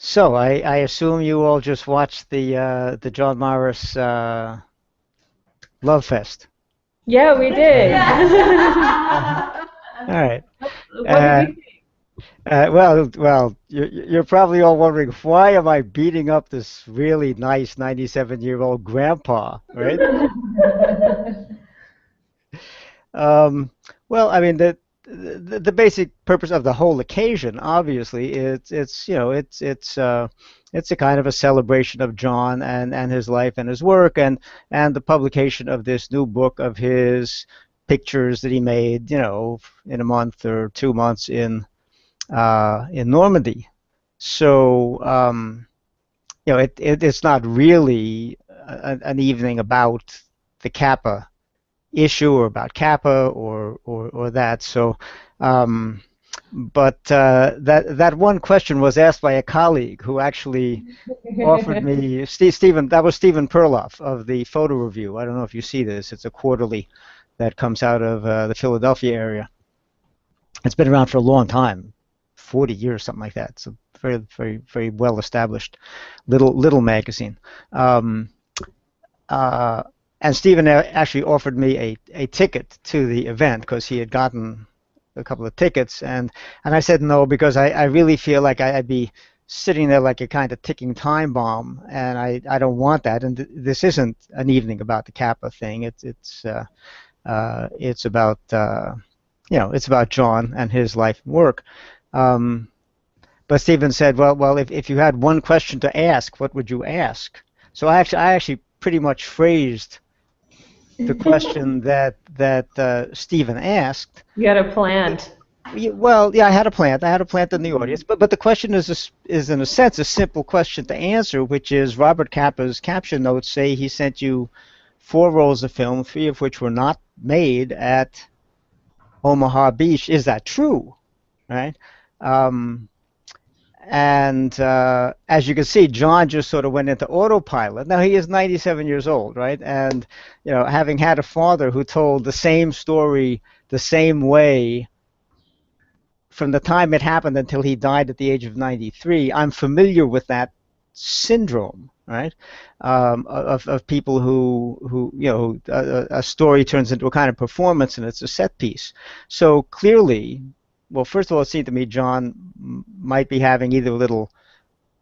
So I assume you all just watched the John Morris Love Fest. Yeah, we did. Uh, all right. What did Uh, you think? well, you're probably all wondering why am I beating up this really nice 97-year-old grandpa, right? Um, well, I mean the basic purpose of the whole occasion, obviously, it's it's a kind of a celebration of John and his life and his work and the publication of this new book of his pictures that he made, in a month or 2 months in Normandy. So it's not really an evening about the Kappa issue or about Kappa or that. So, um, but that one question was asked by a colleague who actually offered me Stephen. That was Stephen Perloff of the Photo Review. I don't know if you see this. It's a quarterly that comes out of the Philadelphia area. It's been around for a long time, 40 years, something like that. It's a very, very, very well established little magazine. Um, uh, and Stephen actually offered me a ticket to the event because he had gotten a couple of tickets, and I said no because I really feel like I'd be sitting there like a kind of ticking time bomb, and I don't want that. And this isn't an evening about the Kappa thing. It's about it's about John and his life and work. Um, but Stephen said, well, if you had one question to ask, what would you ask? So I actually pretty much phrased the question that Stephen asked. You had a plant. Well, yeah, I had a plant. I had a plant in the audience, but the question is in a sense a simple question to answer, which is Robert Capa's caption notes say he sent you 4 rolls of film, 3 of which were not made at Omaha Beach. Is that true? Right? Um, And as you can see, John just sort of went into autopilot. Now he is 97 years old, right? And having had a father who told the same story the same way from the time it happened until he died at the age of 93, I'm familiar with that syndrome, right? Of people who a story turns into a kind of performance and it's a set piece. So clearly, well, first of all, it seemed to me John might be having either a little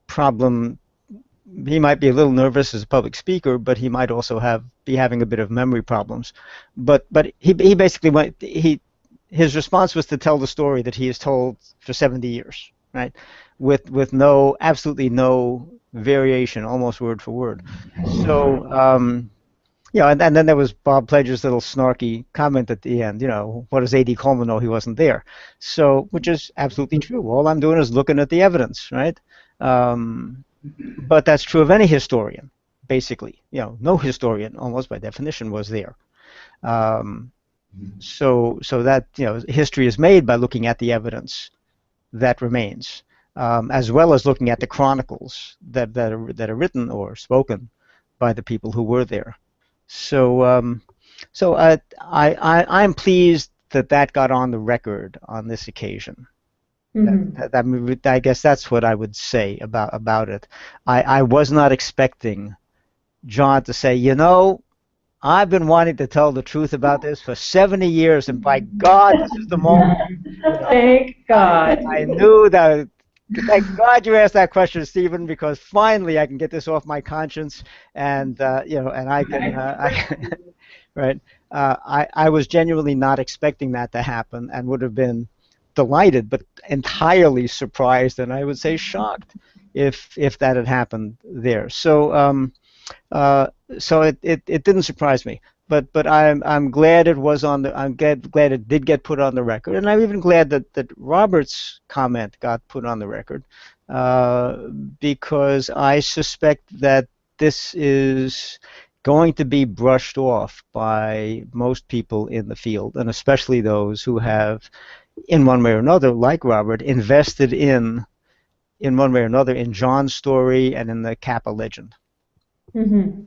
problem. He might be a little nervous as a public speaker, but he might also be having a bit of memory problems. But he basically his response was to tell the story that he has told for 70 years, right? With absolutely no variation, almost word for word. So and then there was Bob Pledger's little snarky comment at the end, what does A.D. Coleman know? He wasn't there. So, which is absolutely true. All I'm doing is looking at the evidence, right? Um, but that's true of any historian, basically. No historian, almost by definition, was there. Um, so that, history is made by looking at the evidence that remains, as well as looking at the chronicles that are written or spoken by the people who were there. So I'm pleased that got on the record on this occasion. I guess that's what I would say about it. I was not expecting John to say, I've been wanting to tell the truth about this for 70 years, and by God, this is the moment. Thank God. I knew that. Thank God you asked that question, Stephen, because finally I can get this off my conscience, and and I can, right? I was genuinely not expecting that to happen, and would have been delighted, but entirely surprised, and I would say shocked, if that had happened there. Uh, so it didn't surprise me, but I'm glad it was on the I'm glad it did get put on the record, and I'm even glad that Robert's comment got put on the record, because I suspect that this is going to be brushed off by most people in the field, and especially those who have, in one way or another, like Robert, invested in one way or another in John's story and in the Kappa legend. hmm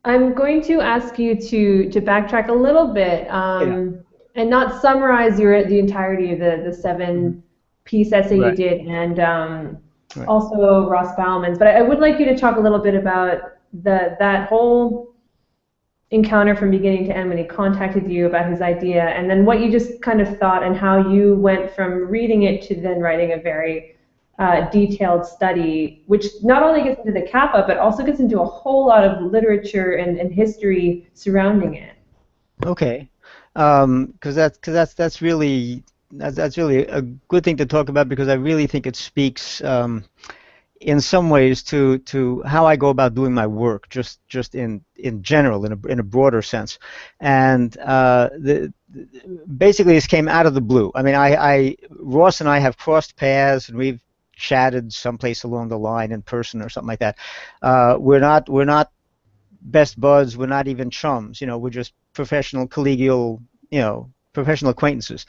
I'm going to ask you to backtrack a little bit, Yeah. and not summarize the entirety of the Mhm. seven piece essay you Right. did, and Right. also Ross Bauman's. But I would like you to talk a little bit about that whole encounter from beginning to end when he contacted you about his idea, and then what you just kind of thought and how you went from reading it to then writing a very detailed study, which not only gets into the kappa, but also gets into a whole lot of literature and history surrounding it. Okay. Because that's really that's really a good thing to talk about because I really think it speaks in some ways to how I go about doing my work, just in general, in a broader sense. And basically, this came out of the blue. I mean, I Ross and I have crossed paths, and we've chatted someplace along the line in person or something like that. We're not best buds. We're not even chums. We're just professional, collegial, professional acquaintances.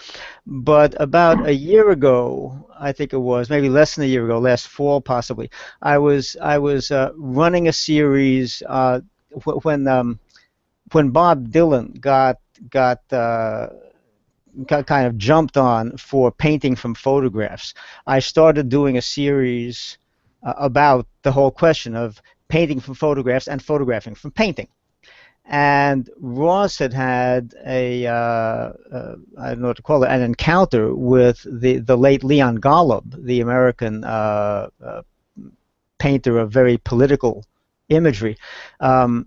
But about a year ago, I think it was maybe less than a year ago, last fall possibly, I was running a series when Bob Dylan got kind of jumped on for painting from photographs. I started doing a series about the whole question of painting from photographs and photographing from painting. And Ross had I don't know what to call it, an encounter with the late Leon Golub, the American painter of very political imagery,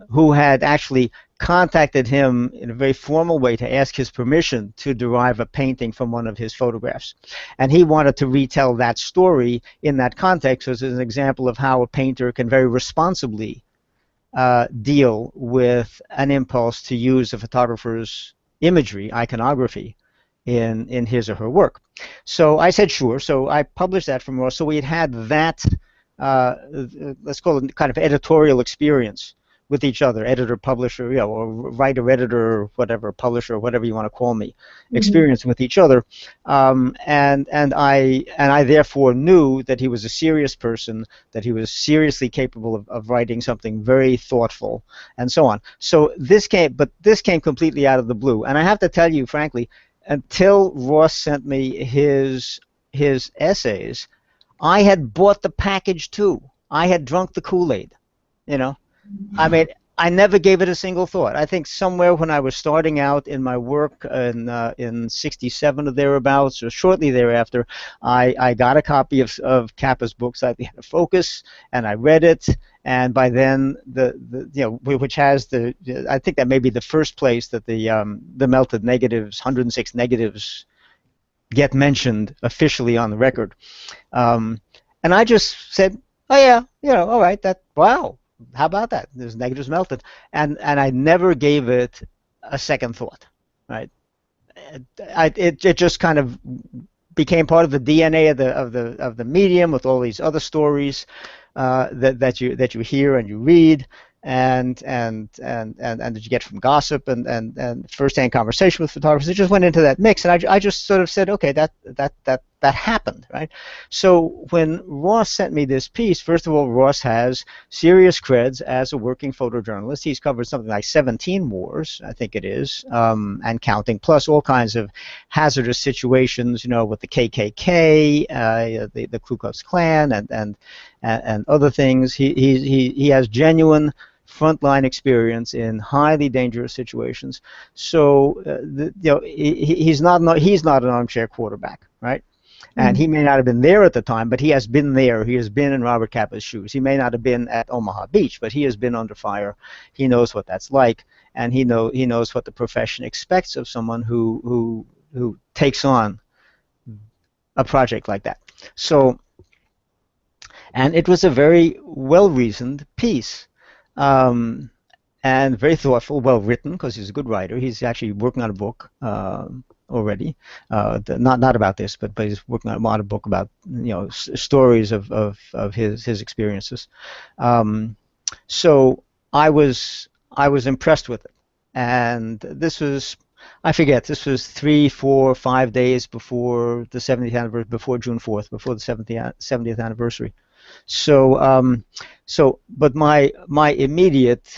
who had actually contacted him in a very formal way to ask his permission to derive a painting from one of his photographs. And he wanted to retell that story in that context as an example of how a painter can very responsibly deal with an impulse to use a photographer's imagery, iconography, in his or her work. So I said sure. So I published that from Ross. So we had that, let's call it kind of editorial experience with each other, editor, publisher, or writer, editor, or whatever, publisher, whatever you want to call me, Mm-hmm. experience with each other, and I therefore knew that he was a serious person, that he was seriously capable of writing something very thoughtful, and so on. So this came completely out of the blue, and I have to tell you frankly, until Ross sent me his essays, I had bought the package too. I had drunk the Kool-Aid, you know. I mean, I never gave it a single thought. I think somewhere when I was starting out in my work in '67 or thereabouts, or shortly thereafter, I got a copy of Kappa's books, I had a Focus, and I read it. And by then, which has I think that may be the first place that the melted negatives, 106 negatives, get mentioned officially on the record. Um, and I just said, oh yeah, all right, wow, how about that? There's negatives melted, and I never gave it a second thought, right? It just kind of became part of the DNA of the medium, with all these other stories that you hear and you read, and that you get from gossip and first-hand conversation with photographers. It just went into that mix, and I just sort of said, okay, that happened, right? So when Ross sent me this piece, first of all, Ross has serious creds as a working photojournalist. He's covered something like 17 wars, I think it is, and counting, plus all kinds of hazardous situations, with the KKK, the Ku Klux Klan, and other things. He has genuine frontline experience in highly dangerous situations. So he's not an armchair quarterback, right? And he may not have been there at the time, but he has been there. He has been in Robert Kappa's shoes. He may not have been at Omaha Beach, but he has been under fire. He knows what that's like, and he knows what the profession expects of someone who takes on a project like that. So, and it was a very well-reasoned piece. Um, and very thoughtful, well written, because he's a good writer. He's actually working on a book already, not about this, but he's working on a book about stories of his experiences. So I was impressed with it, and this was, I forget, this was 3, 4, 5 days before the 70th anniversary, before June 4th, before the 70th anniversary. But my immediate,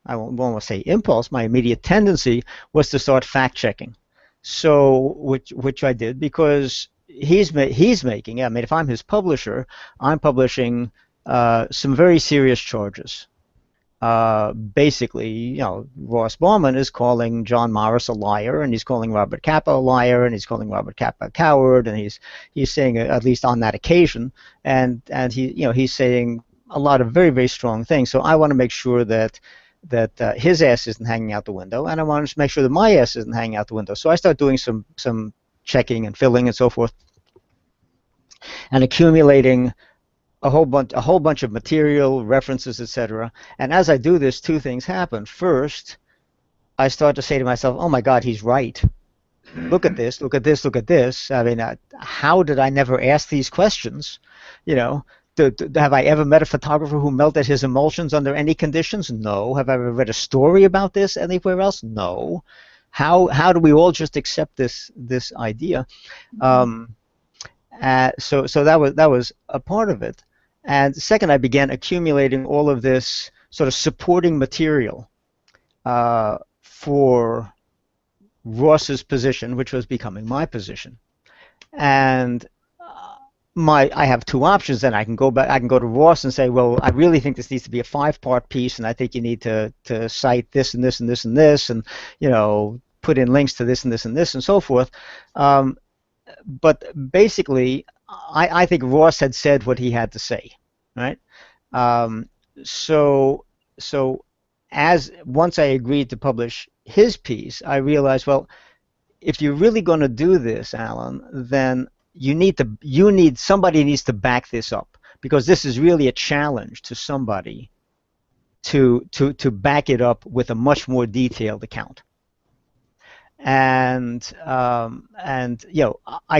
I won't want to say impulse, my immediate tendency was to start fact checking. So which I did, because he's making. I mean, if I'm his publisher, I'm publishing some very serious charges. Basically, Ross Bauman is calling John Morris a liar, and he's calling Robert Capa a liar, and he's calling Robert Capa a coward, and he's saying, at least on that occasion, and he's saying a lot of very, very strong things. So I want to make sure that his ass isn't hanging out the window, and I want to make sure that my ass isn't hanging out the window. So I start doing some checking and filling and so forth, and accumulating a whole bunch of material, references, etc. And as I do this, two things happen. First, I start to say to myself, "Oh my God, he's right. Look at this, look at this, look at this." I mean, how did I never ask these questions? You know, have I ever met a photographer who melted his emulsions under any conditions? No. Have I ever read a story about this anywhere else? No. How do we all just accept this idea? Um, so that was a part of it. And second, I began accumulating all of this sort of supporting material for Ross's position, which was becoming my position. And I have two options. Then I can go back. I can go to Ross and say, well, I really think this needs to be a five-part piece, and I think you need to cite this and this and this and this, and put in links to this and this and this and so forth. But basically, I think Ross had said what he had to say, right? Um, so so as once I agreed to publish his piece, I realized, well, if you're really going to do this, Alan, then somebody needs to back this up, because this is really a challenge to somebody to back it up with a much more detailed account. And I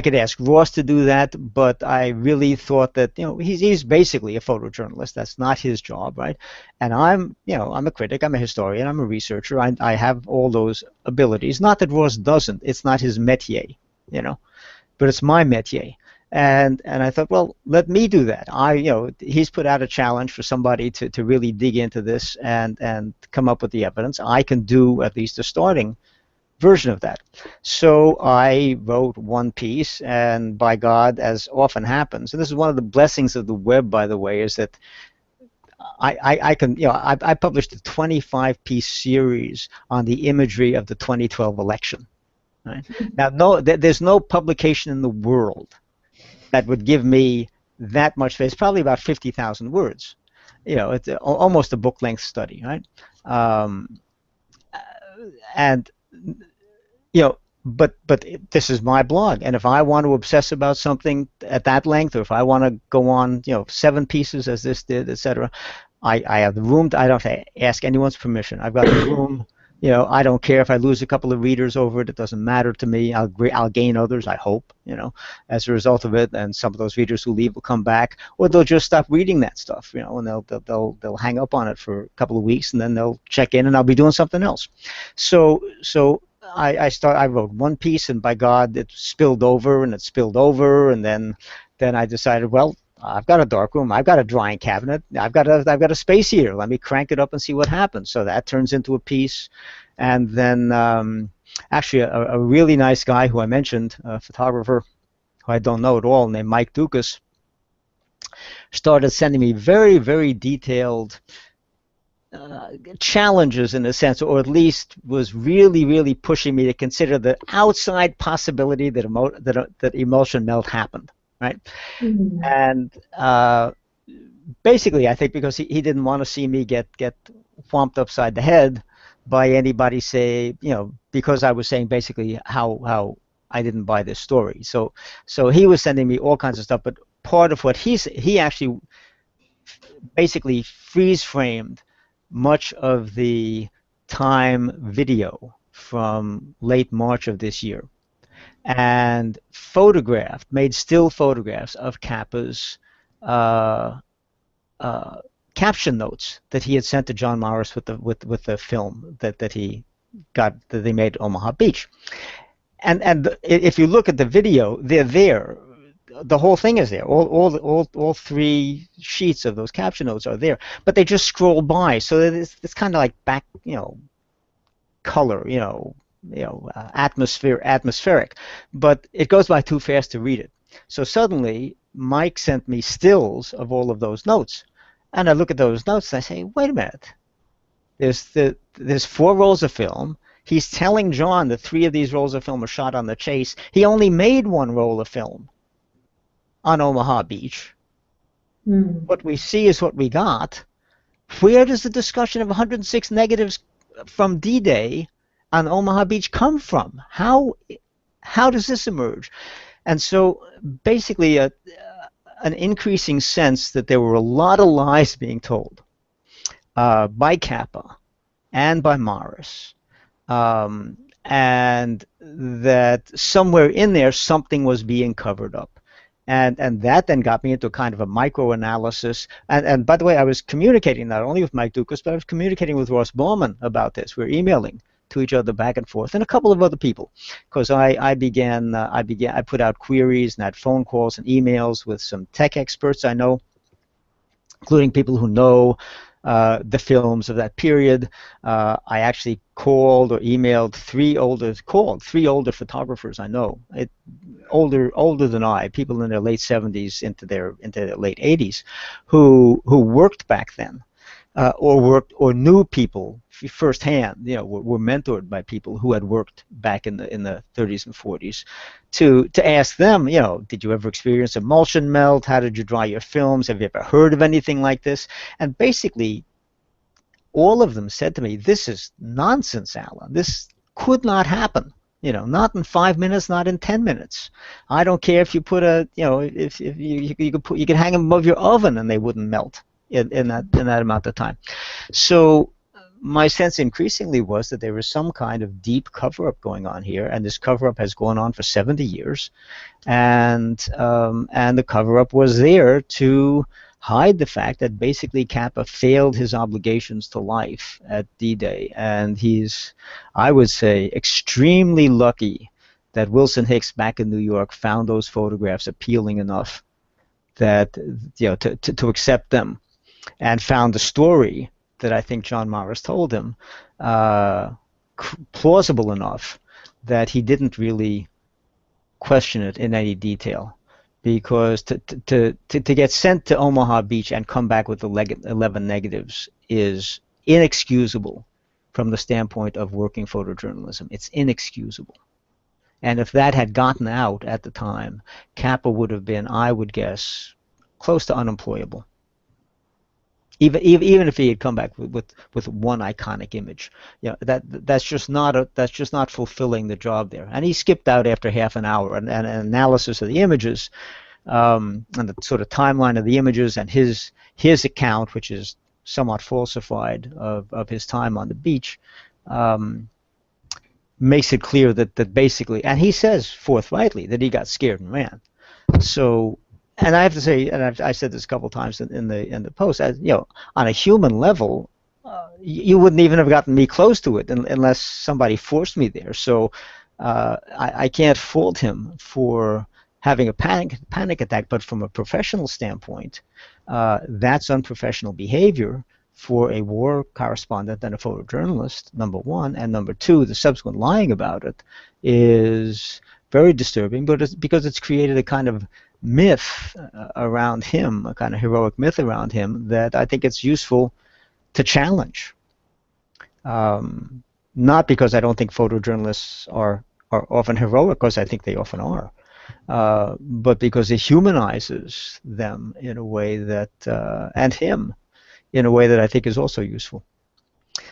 could ask Ross to do that, but I really thought that he's basically a photojournalist. That's not his job, right? And I'm a critic, I'm a historian, I'm a researcher. I have all those abilities. Not that Ross doesn't. It's not his métier, but it's my métier. And I thought, well, let me do that. He's put out a challenge for somebody to really dig into this and come up with the evidence. I can do at least a starting version of that. So I wrote one piece, and by God, as often happens, and this is one of the blessings of the web, by the way, is that I published a 25-piece series on the imagery of the 2012 election. Right? Now, there's no publication in the world that would give me that much space. Probably about 50,000 words. It's almost a book-length study, right? And but this is my blog, and if I want to obsess about something at that length, or if I want to go on, 7 pieces as this did, etc., I have the room. I don't have to ask anyone's permission. I've got the room. I don't care if I lose a couple of readers over it. It doesn't matter to me. I'll gain others, I hope, as a result of it. And some of those readers who leave will come back, or they'll just stop reading that stuff, and they'll hang up on it for a couple of weeks, and then they'll check in, and I'll be doing something else. So I wrote one piece, and by God, it spilled over, and then I decided, well, I've got a darkroom, I've got a drying cabinet, I've got a space heater. Let me crank it up and see what happens. So that turns into a piece, and then actually a really nice guy who I mentioned, a photographer who I don't know at all, named Mike Dukas, started sending me very, very detailed challenges, in a sense, or at least was really, really pushing me to consider the outside possibility that emulsion melt happened, right? Mm-hmm. And basically, I think because he didn't want to see me get whomped upside the head by anybody, say, because I was saying basically how I didn't buy this story. So he was sending me all kinds of stuff, but part of what he actually basically freeze-framed much of the Time video from late March of this year, and made still photographs of Capa's caption notes that he had sent to John Morris with the film that they made at Omaha Beach. And if you look at the video, they're there. The whole thing is there. All 3 sheets of those caption notes are there, but they just scroll by. So it's kind of like back, color, atmospheric. But it goes by too fast to read it. So suddenly, Mike sent me stills of all of those notes. And I look at those notes and I say, wait a minute. There's 4 rolls of film. He's telling John that 3 of these rolls of film are shot on the chase. He only made 1 roll of film on Omaha Beach. Hmm. What we see is what we got. Where does the discussion of 106 negatives from D-Day on Omaha Beach come from? How does this emerge? And so basically an increasing sense that there were a lot of lies being told by Kappa and by Morris, and that somewhere in there something was being covered up. And that then got me into a kind of a micro-analysis. And by the way, I was communicating not only with Mike Dukas, but I was communicating with Ross Bauman about this. We were emailing to each other back and forth, and a couple of other people, because I put out queries and had phone calls and emails with some tech experts I know, including people who know the films of that period. I actually called or emailed three older photographers I know, older than I, people in their late 70s into their late 80s, who worked back then, or knew people firsthand, were mentored by people who had worked back in the 30s and 40s, to ask them, did you ever experience emulsion melt? How did you dry your films? Have you ever heard of anything like this? And basically, all of them said to me, "This is nonsense, Alan. This could not happen. Not in 5 minutes, not in 10 minutes. I don't care if you put if you could hang them above your oven and they wouldn't melt in that amount of time." So my sense increasingly was that there was some kind of deep cover-up going on here, and this cover-up has gone on for 70 years, and the cover-up was there to hide the fact that basically Kappa failed his obligations to life at D-Day, and he's, I would say, extremely lucky that Wilson Hicks back in New York found those photographs appealing enough that to accept them, and found the story that I think John Morris told him plausible enough that he didn't really question it in any detail. Because to get sent to Omaha Beach and come back with 11 negatives is inexcusable from the standpoint of working photojournalism. It's inexcusable. And if that had gotten out at the time, Kappa would have been, I would guess, close to unemployable. Even if he had come back with one iconic image, that's just not fulfilling the job there. And he skipped out after half an hour, and an analysis of the images, and the sort of timeline of the images, and his account, which is somewhat falsified, of his time on the beach, makes it clear that basically, and he says forthrightly that he got scared and ran. So, and I have to say, and I said this a couple of times in the post, on a human level, you wouldn't even have gotten me close to it unless somebody forced me there. So I can't fault him for having a panic attack, but from a professional standpoint, that's unprofessional behavior for a war correspondent and a photojournalist, number one, and number two, the subsequent lying about it is very disturbing, but because it's created a kind of myth around him, a kind of heroic myth around him that I think it's useful to challenge. Not because I don't think photojournalists are often heroic, because I think they often are, but because it humanizes them in a way that, and him, in a way that I think is also useful.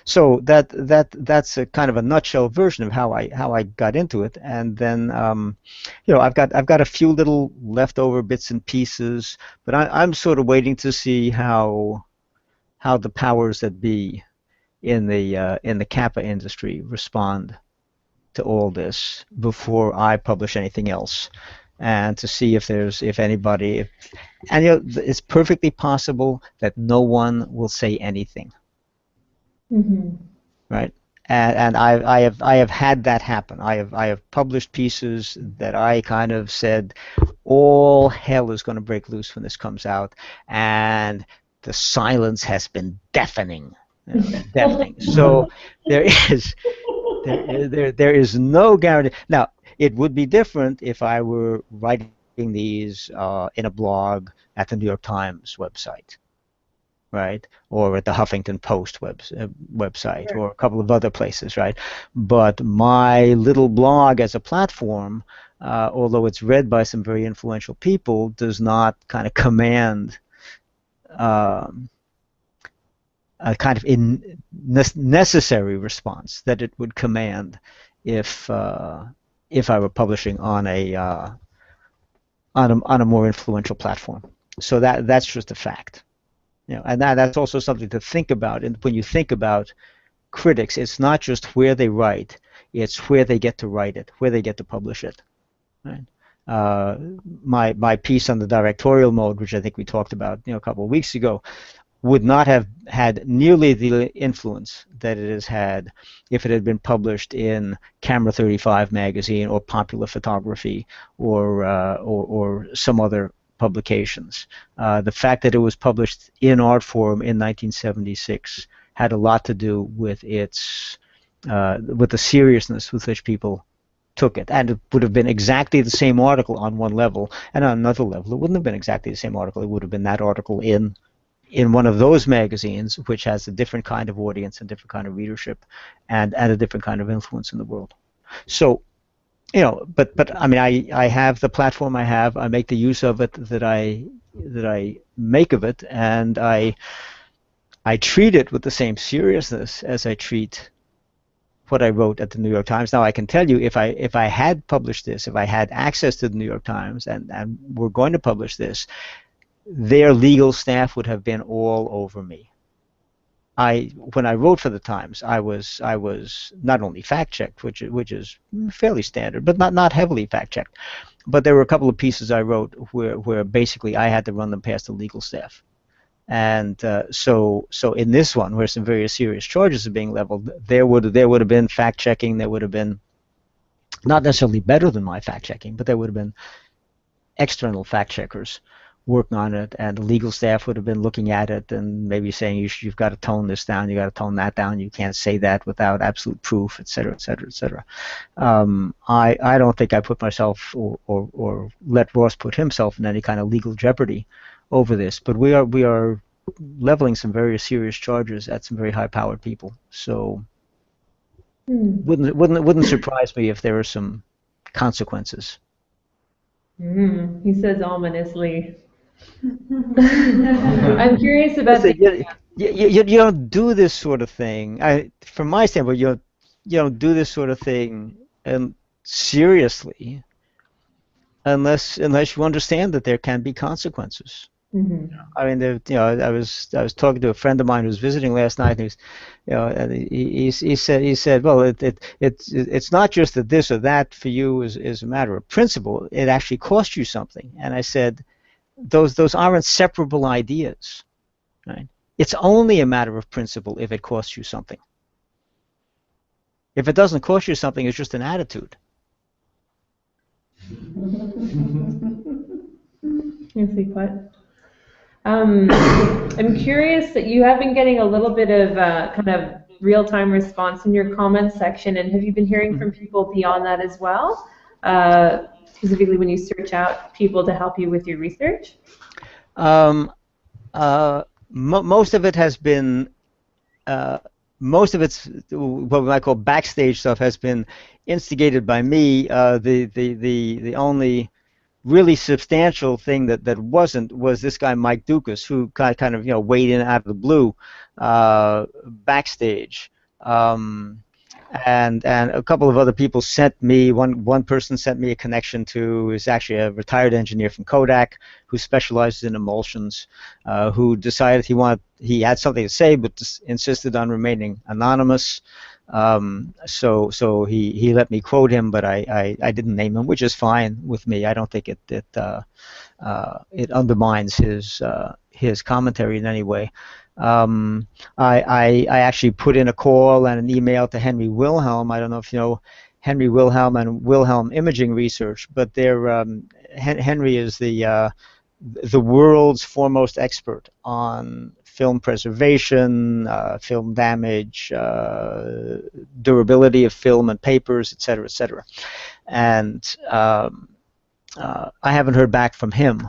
So that's a kind of a nutshell version of how I got into it, and then I've got a few little leftover bits and pieces, but I'm sort of waiting to see how the powers that be in the Kappa industry respond to all this before I publish anything else, and to see if anybody, and it's perfectly possible that no one will say anything. Mm-hmm. Right? And I have had that happen. I have published pieces that I kind of said, all hell is going to break loose when this comes out, and the silence has been deafening, deafening. So there is there is no guarantee. Now, it would be different if I were writing writing these in a blog at the New York Times website, right? Or at the Huffington Post website, Sure. or a couple of other places, right? But my little blog as a platform, although it's read by some very influential people, does not kind of command um, a kind of necessary response that it would command if if I were publishing on a more influential platform. So that's just a fact. And that's also something to think about. And when you think about critics, it's not just where they write, it's where they get to write it, where they get to publish it. Right? Uh, my piece on the directorial mode, which I think we talked about, a couple of weeks ago, would not have had nearly the influence that it has had if it had been published in Camera 35 magazine or Popular Photography or some other publications. The fact that it was published in Artforum in 1976 had a lot to do with with the seriousness with which people took it. And it would have been exactly the same article on one level, and on another level, it wouldn't have been exactly the same article. It would have been that article in one of those magazines, which has a different kind of audience and different kind of readership, and a different kind of influence in the world. So, but I mean, I have the platform I have. I make the use of it that I make of it, and I treat it with the same seriousness as I treat what I wrote at the New York Times. Now, I can tell you, if I had published this, if I had access to the New York Times and were going to publish this, their legal staff would have been all over me. When I wrote for the Times, I was not only fact checked, which is fairly standard, but not heavily fact checked. But there were a couple of pieces I wrote where basically I had to run them past the legal staff. And so in this one, where some very serious charges are being leveled, there would have been fact checking. There would have been not necessarily better than my fact checking, but there would have been external fact checkers working on it, and the legal staff would have been looking at it and maybe saying you've got to tone this down, you got to tone that down, you can't say that without absolute proof, et cetera, et cetera, et cetera. I don't think I put myself or let Ross put himself in any kind of legal jeopardy over this, but we are leveling some very serious charges at some very high-powered people. So wouldn't surprise me if there were some consequences. He says ominously. I'm curious about the. You don't do this sort of thing. From my standpoint, you don't do this sort of thing seriously unless you understand that there can be consequences. I mean, I was talking to a friend of mine who was visiting last night, and and he said, well, it's not just that this or that for you is a matter of principle. It actually costs you something. And I said, those aren't separable ideas, right? It's only a matter of principle if it costs you something. If it doesn't cost you something, it's just an attitude. Yes, what? I'm curious that you have been getting a little bit of kind of real-time response in your comments section, and have you been hearing from people beyond that as well? Specifically when you search out people to help you with your research? Most of it has been, most of it's what I call backstage stuff has been instigated by me. The only really substantial thing that wasn't was this guy Mike Dukas, who kind of weighed in out of the blue backstage. And a couple of other people sent me, one person sent me a connection to, is actually a retired engineer from Kodak who specializes in emulsions, who decided he had something to say but insisted on remaining anonymous. So he let me quote him, but I didn't name him, which is fine with me. I don't think it undermines his commentary in any way. I actually put in a call and an email to Henry Wilhelm. I don't know if you know Henry Wilhelm and Wilhelm Imaging Research, but Henry is the world's foremost expert on film preservation, film damage, durability of film and papers, et cetera, et cetera. And I haven't heard back from him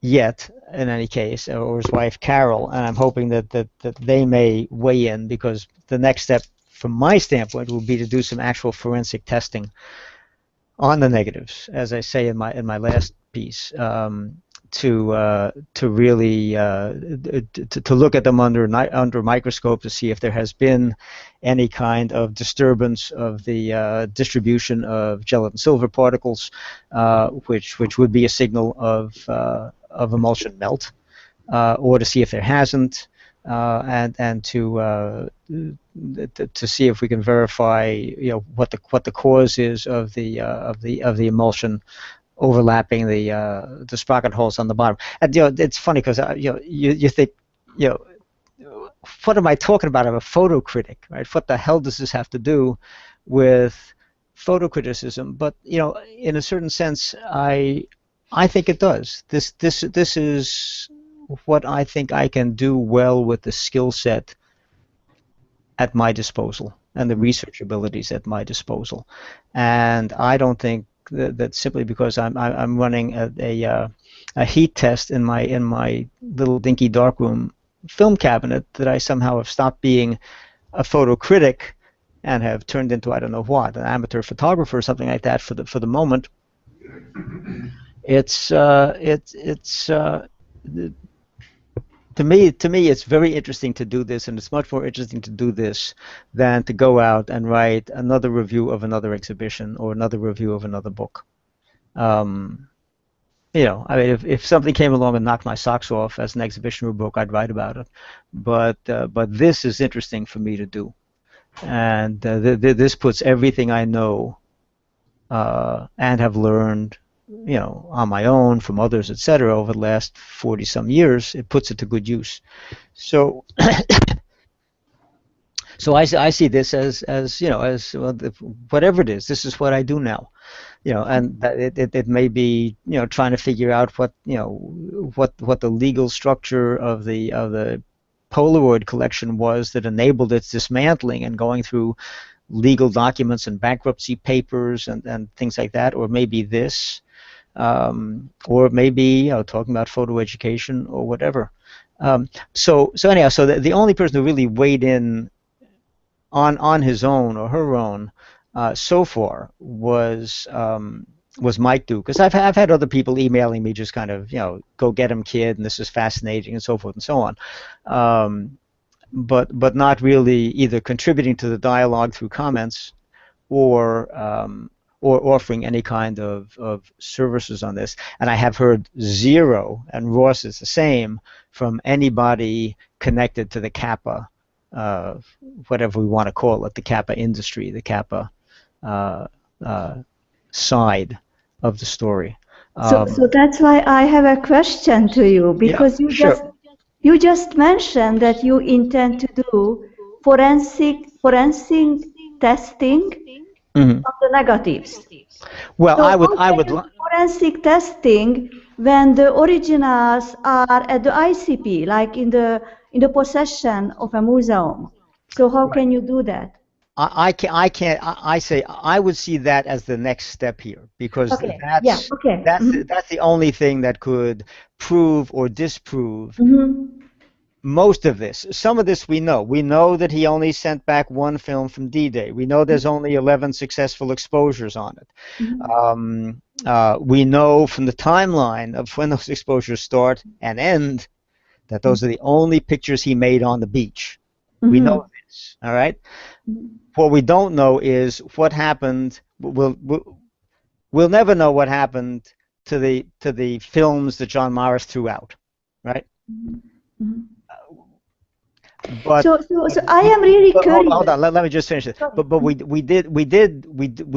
yet, in any case, or his wife Carol, and I'm hoping that they may weigh in, because the next step, from my standpoint, will be to do some actual forensic testing on the negatives, as I say in my last piece, to really to look at them under a microscope to see if there has been any kind of disturbance of the distribution of gelatin silver particles, which would be a signal of emulsion melt, or to see if there hasn't, and to see if we can verify, what the cause is of the emulsion overlapping the sprocket holes on the bottom. And it's funny because you think, you know what am I talking about? I'm a photo critic, right? What the hell does this have to do with photo criticism? But in a certain sense, I think it does. This is what I think I can do well with the skill set at my disposal and the research abilities at my disposal. And I don't think that simply because I'm running a heat test in my little dinky darkroom film cabinet, that I somehow have stopped being a photo critic and have turned into, I don't know what, an amateur photographer or something like that for the moment. It's to me, it's very interesting to do this, and it's much more interesting to do this than to go out and write another review of another exhibition or another review of another book. Um, I mean, if something came along and knocked my socks off as an exhibition or book, I'd write about it. But this is interesting for me to do, and this puts everything I know and have learned, on my own, from others, etc., over the last 40 some years. It puts it to good use. So, so I see this as well, whatever it is. This is what I do now. And that it may be, trying to figure out what the legal structure of the Polaroid collection was that enabled its dismantling, and going through legal documents and bankruptcy papers and things like that, or maybe this, or maybe talking about photo education or whatever. So anyhow, so the only person who really weighed in on his own or her own so far was Mike Duke, because I've had other people emailing me, just kind of, go get him, kid, and this is fascinating, and so forth and so on. But not really either contributing to the dialogue through comments, or offering any kind of services on this. And I have heard zero, and Ross is the same, from anybody connected to the Kappa, whatever we want to call it, the Kappa industry, the Kappa side of the story. So that's why I have a question to you, because sure. you just mentioned that you intend to do forensic testing of the negatives. Well, so I would forensic testing when the originals are at the ICP, like in the possession of a museum. So how can you do that? I say I would see that as the next step here, because that's the only thing that could prove or disprove most of this. Some of this we know. We know that he only sent back one film from D-Day. We know there's only 11 successful exposures on it. We know from the timeline of when those exposures start and end that those are the only pictures he made on the beach. We know this, all right? What we don't know is what happened. We'll never know what happened to the films that John Morris threw out, right? But so I am really curious. Hold on, let me just finish it. But we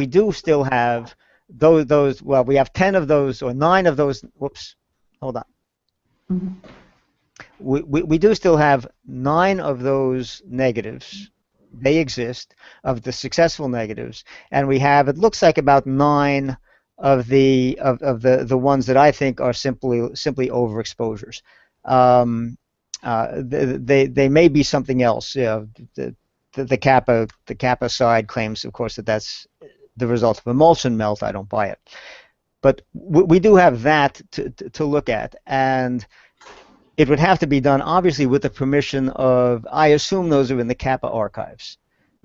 do still have those. Well, we have 10 of those, or 9 of those. Whoops, hold on. We do still have 9 of those negatives. They exist, of the successful negatives, and we have, it looks like, about 9 of the ones that I think are simply overexposures. They may be something else. The Kappa side claims, of course, that that's the result of emulsion melt. I don't buy it. but we do have that to look at, and it would have to be done obviously with the permission of, I assume those are in the Kappa archives.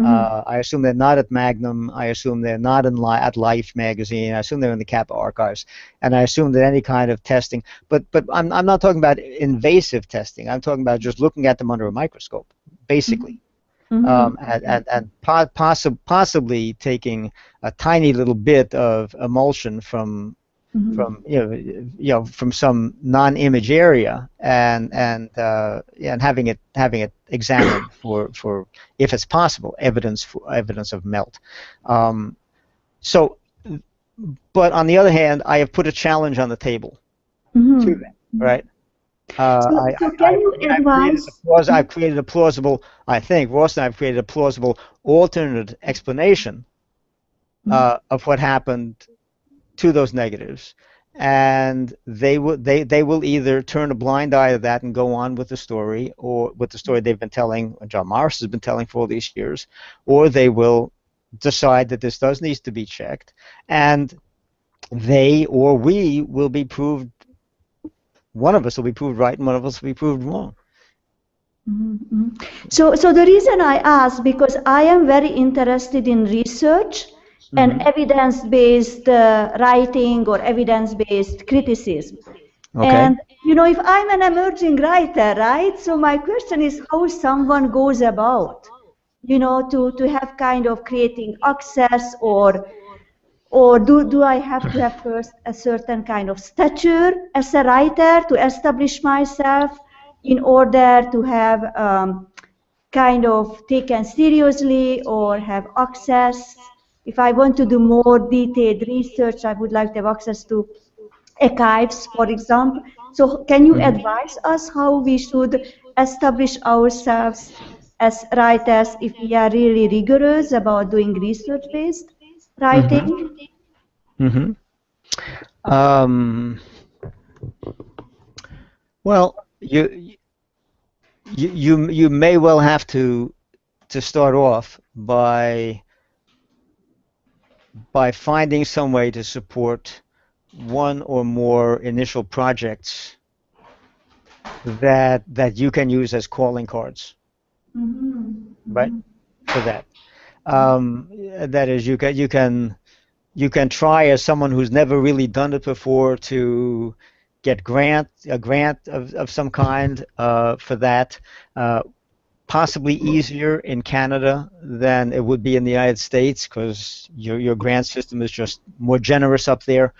I assume they're not at Magnum. I assume they're not at Life magazine. I assume they're in the Kappa archives, and I assume that any kind of testing. But I'm not talking about invasive testing. I'm talking about just looking at them under a microscope, basically, and possibly taking a tiny little bit of emulsion from from some non-image area and having it examined for if it's possible evidence of melt. So, but on the other hand, I have put a challenge on the table to them, right? So can you advise? I've created a plausible. I think Ross and I've created a plausible alternate explanation of what happened to those negatives, and they will either turn a blind eye to that and go on with the story, or with the story they've been telling, John Morris has been telling for all these years, or they will decide that this does need to be checked, and they or we will be proved. One of us will be proved right, and one of us will be proved wrong. So the reason I ask, because I am very interested in research and evidence-based writing or evidence-based criticism. Okay. And if I'm an emerging writer, right? So my question is how someone goes about, to have kind of creating access, or do I have to have first a certain kind of stature as a writer to establish myself in order to have kind of taken seriously or have access? If I want to do more detailed research, I would like to have access to archives, for example. So can you advise us how we should establish ourselves as writers if we are really rigorous about doing research-based writing? Well, you may well have to start off by finding some way to support one or more initial projects that you can use as calling cards, right? For that. That is, you can try as someone who's never really done it before to get a grant of some kind for that. Possibly easier in Canada than it would be in the United States, because your grant system is just more generous up there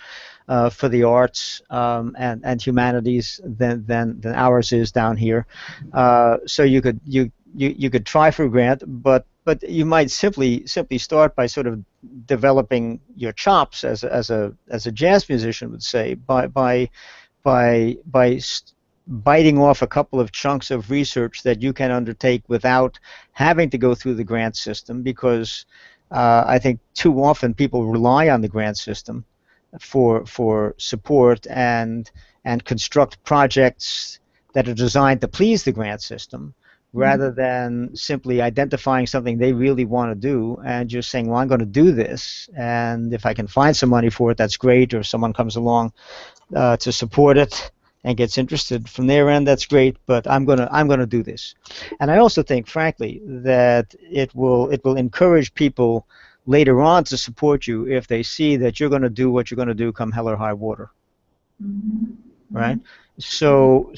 for the arts and humanities than ours is down here. So you could try for a grant, but you might simply start by sort of developing your chops as a jazz musician would say, by biting off a couple of chunks of research that you can undertake without having to go through the grant system, because I think too often people rely on the grant system for support and construct projects that are designed to please the grant system, rather than simply identifying something they really want to do and just saying, well, I'm going to do this, and if I can find some money for it, that's great, or if someone comes along to support it and gets interested from their end, that's great, but I'm gonna do this. And I also think, frankly, that it will encourage people later on to support you if they see that you're going to do what you're going to do come hell or high water, right? So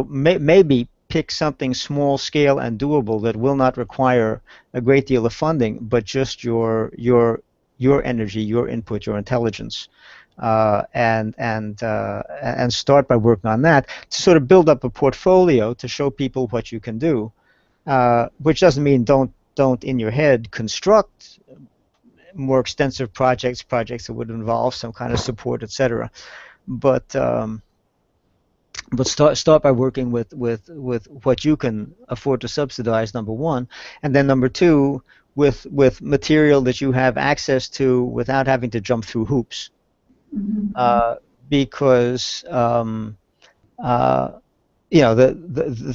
maybe pick something small scale and doable that will not require a great deal of funding, but just your energy, your input, your intelligence. And start by working on that to sort of build up a portfolio to show people what you can do, which doesn't mean don't in your head construct more extensive projects that would involve some kind of support, etc. But start by working with what you can afford to subsidize, number one, and then number two, with material that you have access to without having to jump through hoops. Because the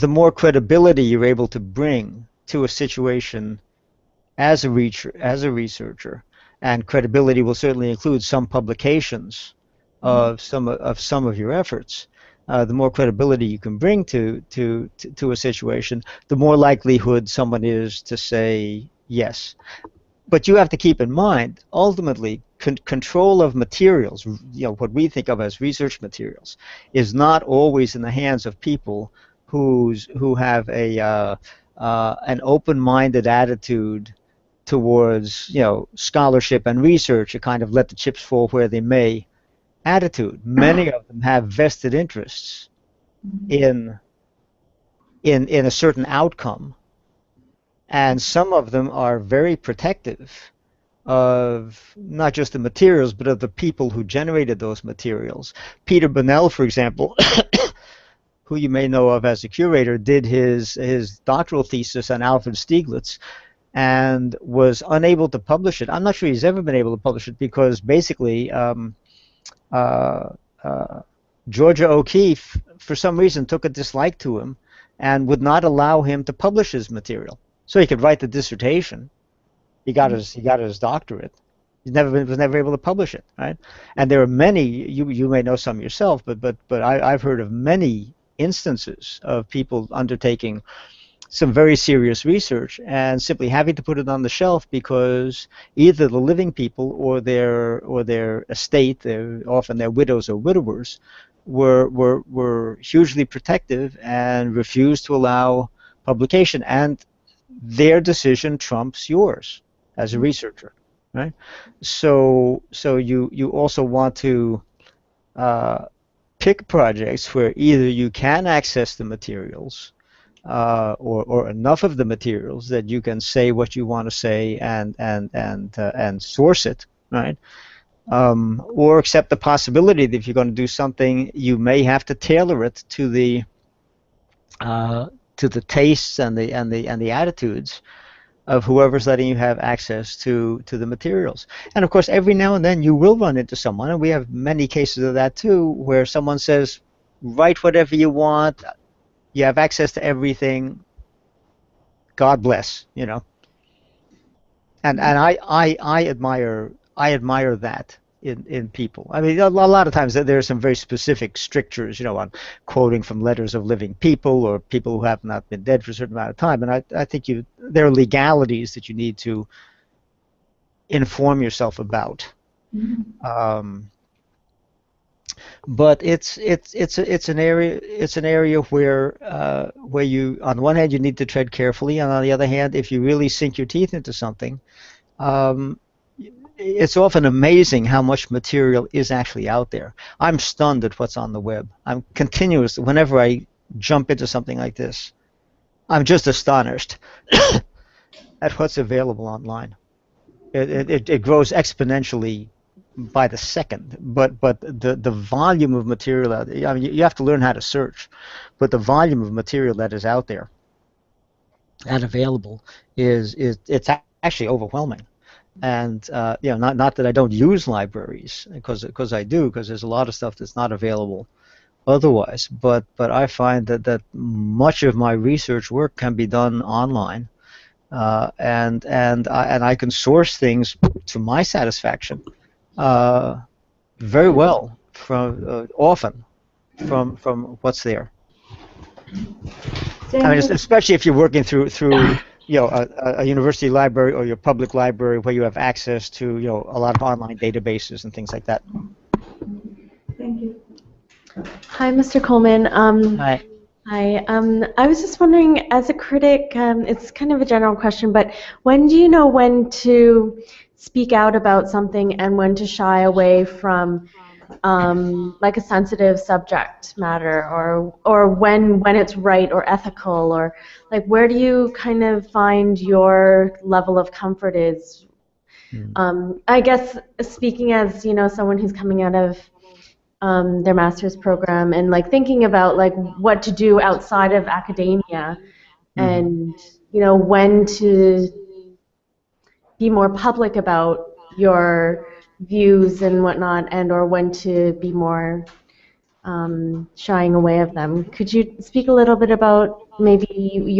more credibility you're able to bring to a situation as a researcher, and credibility will certainly include some publications of some of your efforts. The more credibility you can bring to a situation, the more likelihood someone is to say yes. But you have to keep in mind, ultimately, control of materials, what we think of as research materials, is not always in the hands of people who have an open-minded attitude towards scholarship and research, a kind of let the chips fall where they may attitude. Many of them have vested interests in in a certain outcome, and some of them are very protective of not just the materials, but of the people who generated those materials. Peter Bonnell, for example, who you may know of as a curator, did his doctoral thesis on Alfred Stieglitz and was unable to publish it. I'm not sure he's ever been able to publish it because basically uh, Georgia O'Keeffe, for some reason, took a dislike to him and would not allow him to publish his material. So he could write the dissertation. He got his doctorate. Was never able to publish it, right? And there are many. You may know some yourself, but I've heard of many instances of people undertaking some very serious research and simply having to put it on the shelf because either the living people or their estate, often their widows or widowers, were hugely protective and refused to allow publication, and their decision trumps yours as a researcher, right? So you also want to pick projects where either you can access the materials or enough of the materials that you can say what you want to say and source it, right? Or accept the possibility that if you're going to do something, you may have to tailor it to the tastes and the attitudes of whoever's letting you have access to the materials. And of course, every now and then you will run into someone, and we have many cases of that too, where someone says, write whatever you want, you have access to everything, God bless, And I admire that in people. I mean, a lot of times there are some very specific strictures, on quoting from letters of living people or people who have not been dead for a certain amount of time. And I think there are legalities that you need to inform yourself about. But it's an area where you, on one hand, you need to tread carefully, and on the other hand, if you really sink your teeth into something, it's often amazing how much material is actually out there. I'm stunned at what's on the web. I'm continuous whenever I jump into something like this. I'm just astonished at what's available online. It grows exponentially by the second, but the volume of material out there, I mean, you have to learn how to search, but the volume of material that is out there and available it's actually overwhelming. And not that I don't use libraries, because I do, because there's a lot of stuff that's not available otherwise, but I find that much of my research work can be done online, and I can source things to my satisfaction very well from often from what's there. I mean, especially if you're working through a university library or your public library where you have access to a lot of online databases and things like that. Thank you. Hi, Mr. Coleman. Hi. Hi. I was just wondering, as a critic, it's kind of a general question, but when do you know when to speak out about something and when to shy away from like a sensitive subject matter, or when it's right or ethical, or like where do you kind of find your level of comfort is? I guess speaking as someone who's coming out of their master's program and like thinking about like what to do outside of academia, and when to be more public about your views and whatnot, and or when to be more shying away of them. Could you speak a little bit about maybe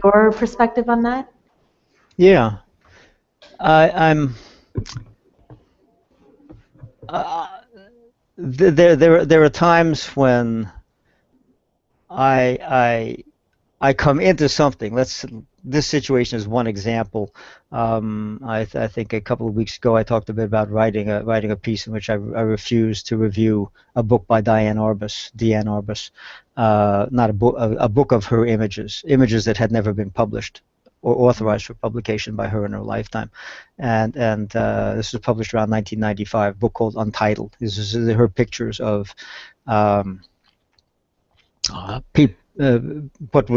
your perspective on that? Yeah, I'm Uh, there are times when I I I come into something. This situation is one example. I think a couple of weeks ago I talked a bit about writing a piece in which I refused to review a book by Deanne Arbus, not a book of her images that had never been published or authorized for publication by her in her lifetime, and this was published around 1995. A book called Untitled. This is her pictures of um, people, what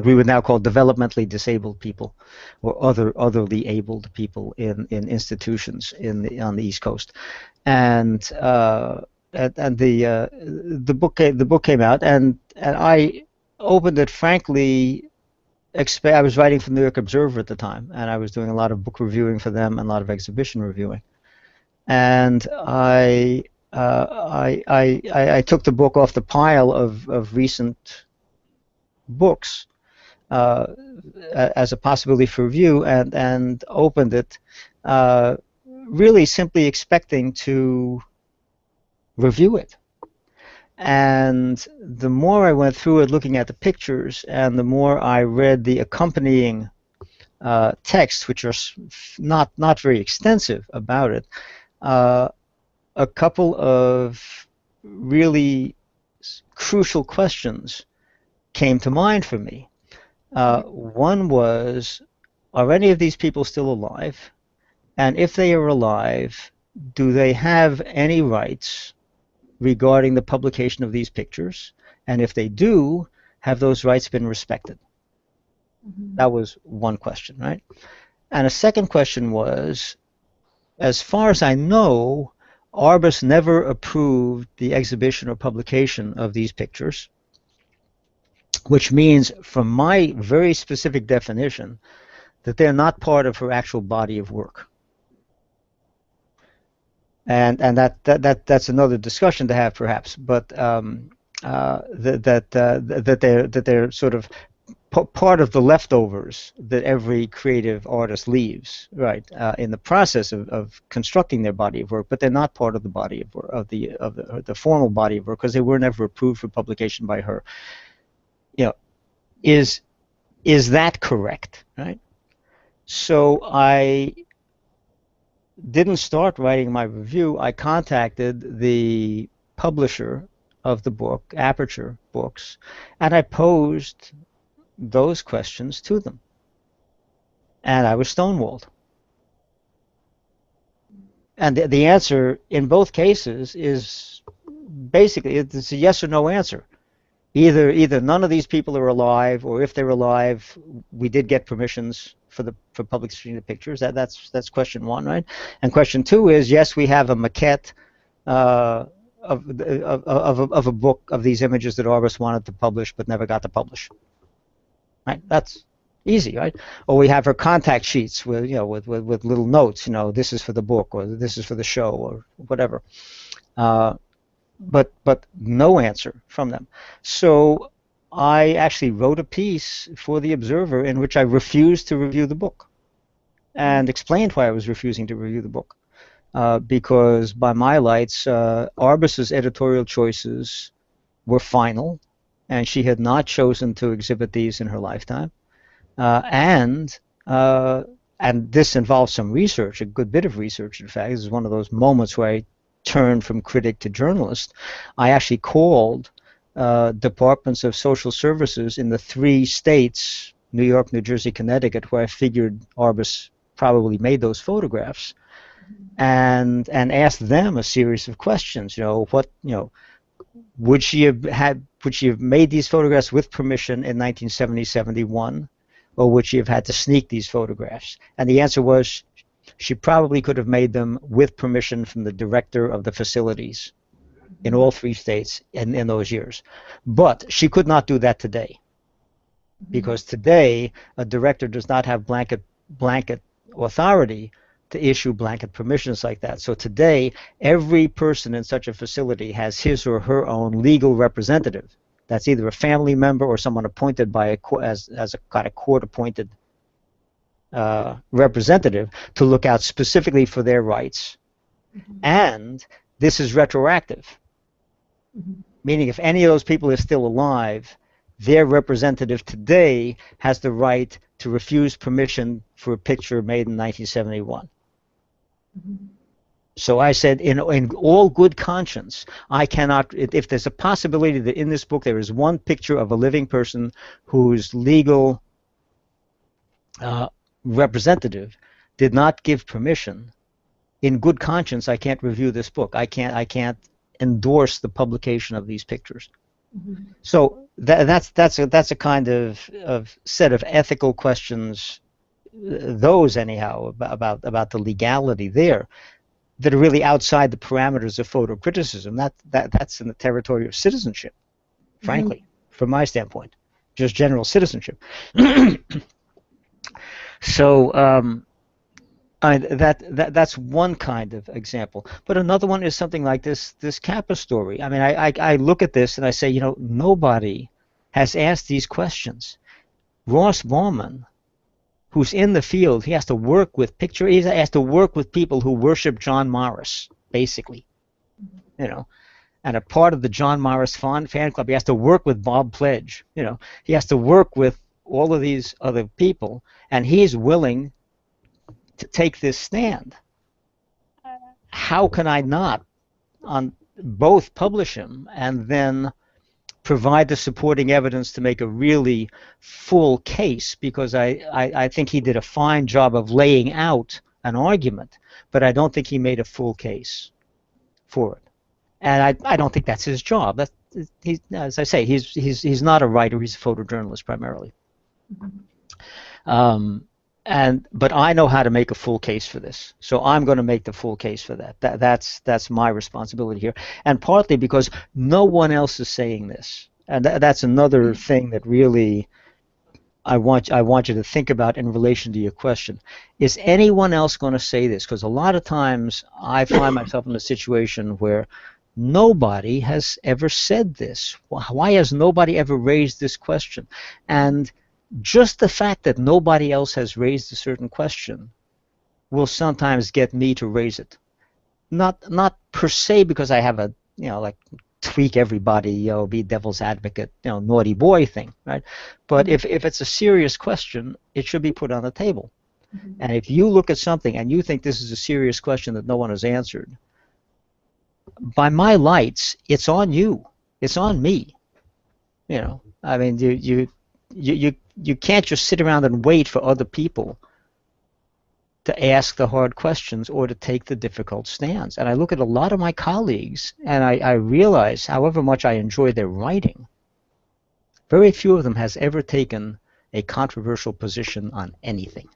we would now call developmentally disabled people, or otherly abled people in institutions on the East Coast, and the book came out, and I opened it frankly. I was writing for the New York Observer at the time, and I was doing a lot of book reviewing for them and a lot of exhibition reviewing, and I took the book off the pile of recent books uh, as a possibility for review, and opened it, uh, really simply expecting to review it. And the more I went through it, looking at the pictures, and the more I read the accompanying texts, which are not very extensive about it, uh, a couple of really crucial questions came to mind for me. One was, are any of these people still alive? And if they are alive, do they have any rights regarding the publication of these pictures? And if they do, have those rights been respected? That was one question, right? And a second question was, as far as I know, Arbus never approved the exhibition or publication of these pictures, which means, from my very specific definition, that they're not part of her actual body of work. And that's another discussion to have, perhaps. But that they're sort of part of the leftovers that every creative artist leaves, right, in the process of constructing their body of work. But they're not part of the body of work, of the formal body of work, because they were never approved for publication by her. You know, is that correct, right? So I didn't start writing my review. I contacted the publisher of the book, Aperture Books, and I posed those questions to them. And I was stonewalled. And the answer in both cases is basically, it's a yes or no answer. Either none of these people are alive, or if they're alive, we did get permissions for publishing the pictures. That's question one, right? And question two is, yes, we have a maquette of a book of these images that Arbus wanted to publish but never got to publish. Right? That's easy, right? Or we have her contact sheets with with little notes. This is for the book, or this is for the show, or whatever. But no answer from them. So I actually wrote a piece for the Observer in which I refused to review the book, and explained why I was refusing to review the book. Because by my lights, Arbus's editorial choices were final, and she had not chosen to exhibit these in her lifetime. And this involves some research, a good bit of research, in fact. This is one of those moments where I turned from critic to journalist. I actually called departments of social services in the 3 states, New York, New Jersey, Connecticut, where I figured Arbus probably made those photographs, and asked them a series of questions. Would she have made these photographs with permission in 1970-71, or would she have had to sneak these photographs? And the answer was, she probably could have made them with permission from the director of the facilities in all 3 states in those years. But she could not do that today, because today a director does not have blanket authority to issue blanket permissions like that. So today, every person in such a facility has his or her own legal representative. That's either a family member or someone appointed by as a kind of court-appointed representative to look out specifically for their rights. And this is retroactive. Meaning if any of those people are still alive, their representative today has the right to refuse permission for a picture made in 1971. So I said, in all good conscience, I cannot, if there's a possibility that in this book there is one picture of a living person whose legal representative did not give permission, in good conscience, I can't review this book. I can't endorse the publication of these pictures. So that's a kind of set of ethical questions, those anyhow, about the legality there, that are really outside the parameters of photo criticism. That's in the territory of citizenship, frankly, from my standpoint, just general citizenship. So that's one kind of example. But another one is something like this Kappa story. I mean, I look at this and I say, you know, nobody has asked these questions. Ross Bauman, who's in the field, he has to work with he has to work with people who worship John Morris, basically, you know, and a part of the John Morris fan club. He has to work with Bob Pledge, you know, he has to work with all of these other people, and he's willing to take this stand. How can I not on both publish him and then provide the supporting evidence to make a really full case, because I think he did a fine job of laying out an argument, but I don't think he made a full case for it. And I don't think that's his job. As I say, he's not a writer, he's a photojournalist primarily. But I know how to make a full case for this, so I'm going to make the full case for that. That's my responsibility here, and partly because no one else is saying this, and that's another thing that really I want you to think about in relation to your question. Is anyone else going to say this? Because a lot of times I find myself in a situation where nobody has ever said this. Why has nobody ever raised this question? And just the fact that nobody else has raised a certain question will sometimes get me to raise it. Not per se because I have a, you know, like tweak everybody, you know, be devil's advocate, you know, naughty boy thing, right? But if it's a serious question, it should be put on the table. And if you look at something and you think this is a serious question that no one has answered, by my lights, it's on you. It's on me. You know, I mean, you can't just sit around and wait for other people to ask the hard questions or to take the difficult stands. And I look at a lot of my colleagues and I realize, however much I enjoy their writing, very few of them has ever taken a controversial position on anything.